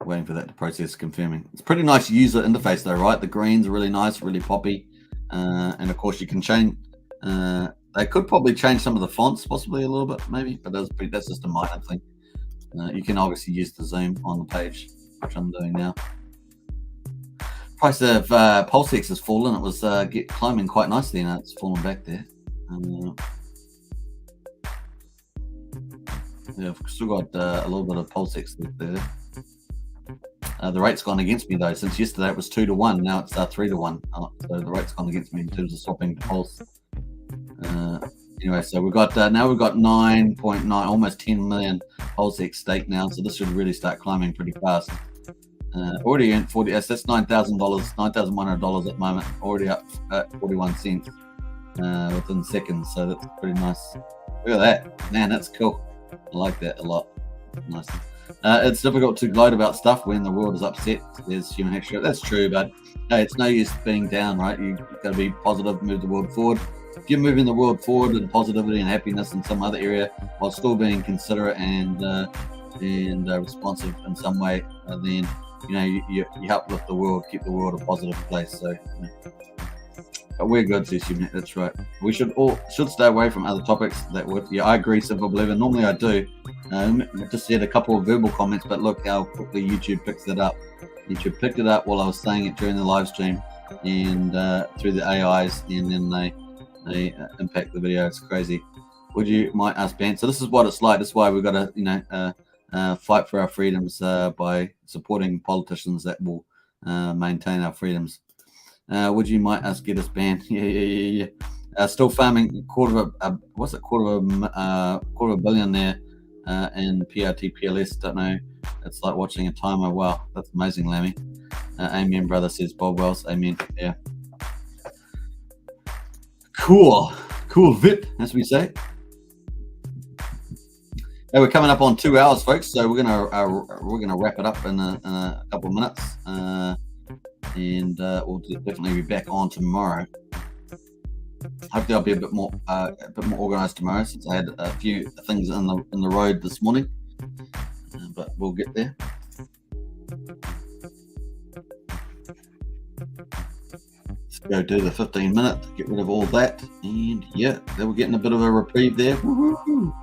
Waiting for that to process confirming. It's pretty nice user interface though, right? The greens are really nice, really poppy. And of course you can change, they could probably change some of the fonts possibly a little bit maybe, but that's just a minor thing. You can obviously use the zoom on the page, which I'm doing now. Price of PulseX has fallen. It was climbing quite nicely, and it's fallen back there. Yeah, I've still got a little bit of PulseX left there. The rate's gone against me though. Since yesterday it was 2 to 1. Now it's 3 to 1. So the rate's gone against me in terms of swapping to Pulse. Anyway, so we've got now we've got 9.9, almost 10 million PulseX stake now. So this should really start climbing pretty fast. Already earned 40. That's $9,000, $9,100 at the moment. Already up at 41 cents within seconds. So that's pretty nice. Look at that, man. That's cool. I like that a lot. Nice. It's difficult to gloat about stuff when the world is upset. There's human extra. That's true, but hey, it's no use being down, right? You've got to be positive, move the world forward. If you're moving the world forward in positivity and happiness in some other area while still being considerate and responsive in some way, then you help lift the world, keep the world a positive place. So but we're good, Sushi. That's right. We should stay away from other topics that would. Yeah, I agree, Simple Believer. Normally I do. I just had a couple of verbal comments, but look how quickly YouTube picks it up. YouTube picked it up while I was saying it during the live stream, and through the AIs, and then they impact the video. It's crazy. Would you might us ban? So this is what it's like. This is why we've got to fight for our freedoms by supporting politicians that will maintain our freedoms. Would you might us get us banned? Yeah. Still farming quarter of a billion there in PRT PLS. Don't know. It's like watching a timer. Wow, that's amazing, Lammy. Amen, brother, says Bob Wells. Amen. Yeah. Cool vip, as we say. Hey, we're coming up on 2 hours, folks. So we're gonna wrap it up in a couple of minutes. And we'll definitely be back on tomorrow. Hopefully, I'll be a bit more organized tomorrow, since I had a few things in the road this morning. But we'll get there. Let's go do the 15-minute. Get rid of all that, and yeah, they were getting a bit of a reprieve there. Woo-hoo.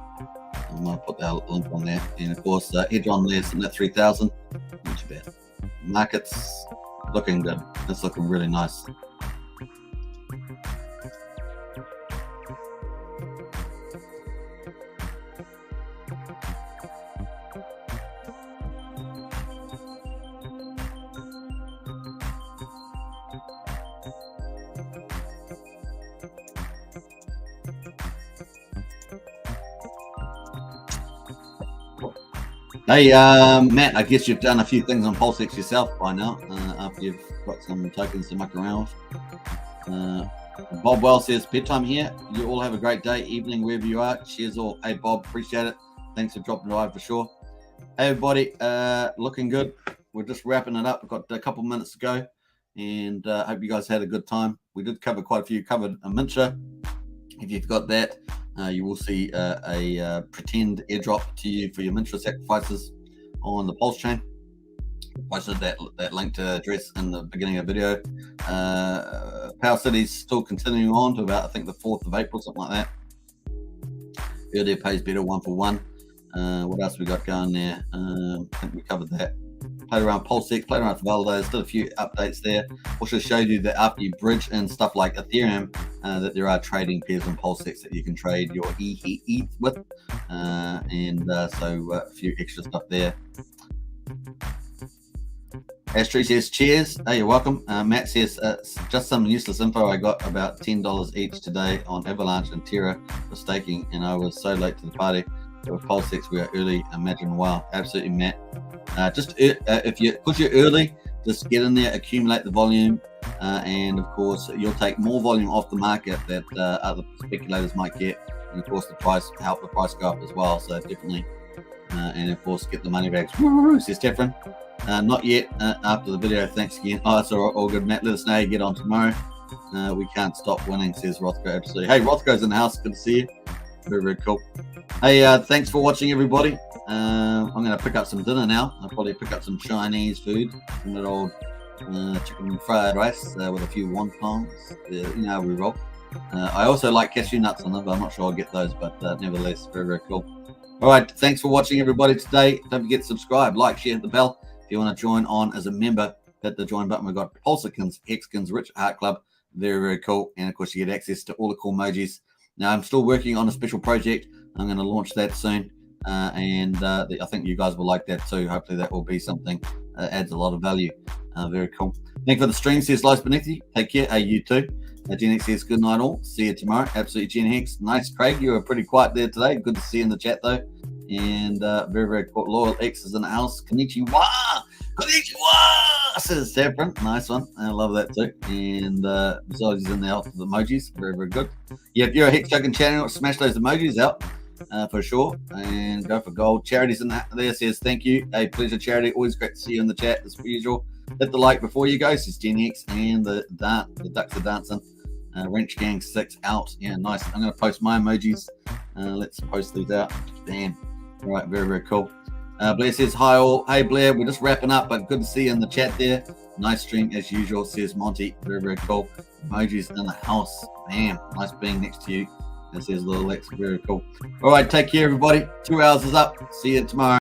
I'm gonna put that link on there, and of course, Hedron there sitting at 3,000. Not too bad. Markets looking good. It's looking really nice. Hey, Matt, I guess you've done a few things on PulseX yourself by now, after you've got some tokens to muck around with. Bob Wells says, bedtime here. You all have a great day, evening, wherever you are. Cheers all. Hey, Bob, appreciate it. Thanks for dropping by for sure. Hey, everybody, looking good. We're just wrapping it up. We've got a couple minutes to go, and hope you guys had a good time. We did cover quite a few. Covered a Mintra. If you've got that, you will see a pretend airdrop to you for your Mintra sacrifices on the Pulsechain. Posted that link to address in the beginning of the video. PowerCity's still continuing on to about, I think, the 4th of April, something like that. Earlier pays better, 1 for 1. What else we got going there? I think we covered that. Played around PulseX, played around with validators, did a few updates there. Also showed you that after you bridge and stuff like Ethereum, that there are trading pairs on PulseX that you can trade your ETH with, so a few extra stuff there. Astrid says, cheers. Hey, you're welcome. Matt says, just some useless info I got about $10 each today on Avalanche and Terra for staking, and I was so late to the party. So with PulseX, we are early. Imagine, wow. Absolutely, Matt. If you're early, just get in there, accumulate the volume, and of course, you'll take more volume off the market that other speculators might get, and of course, help the price go up as well. So definitely, and of course, get the money back. Woo-hoo, says Tefren. Not yet. After the video, thanks again. Oh, that's all good, Matt. Let us know how you get on tomorrow. We can't stop winning, says Rothko. Absolutely. Hey, Rothko's in the house. Good to see you. Very, very cool. Hey, thanks for watching, everybody. I'm going to pick up some dinner now. I'll probably pick up some Chinese food, some good old chicken fried rice with a few wontons. You know how we roll. I also like cashew nuts on them, but I'm not sure I'll get those. But nevertheless, very, very cool. All right, thanks for watching, everybody, today. Don't forget to subscribe, like, share, hit the bell. If you want to join on as a member, hit the join button. We've got Pulsechain, Hexkins, Rich Heart Club. Very, very cool. And, of course, you get access to all the cool emojis. Now, I'm still working on a special project. I'm going to launch that soon. I think you guys will like that too. Hopefully that will be something that adds a lot of value. Very cool. Thank you for the stream, says Lice Benethi. Take care. Hey, you too. Gen Hex says good night all. See you tomorrow. Absolutely, Gen Hex. Nice, Craig. You were pretty quiet there today. Good to see you in the chat though. And very, very cool. Loyal X is in the house. Konnichiwa. Konnichiwa, says Saffron. Nice one. I love that too. And besides, he's in the house with emojis. Very, very good. Yeah, if you're a Hex Token channel, smash those emojis out. For sure, and go for gold. Charity's in there, says thank you. A pleasure, Charity. Always great to see you in the chat as per usual. Hit the like before you go, says Gen X, and the ducks are dancing. Wrench Gang 6 out. Yeah, nice. I'm going to post my emojis. Let's post these out. Damn. All right, very, very cool. Blair says hi all. Hey Blair, we're just wrapping up, but good to see you in the chat there. Nice stream as usual, says Monty. Very, very cool. Emojis in the house. Damn, nice being next to you. This is Little Lex. Very cool. All right, take care, everybody. 2 hours is up. See you tomorrow.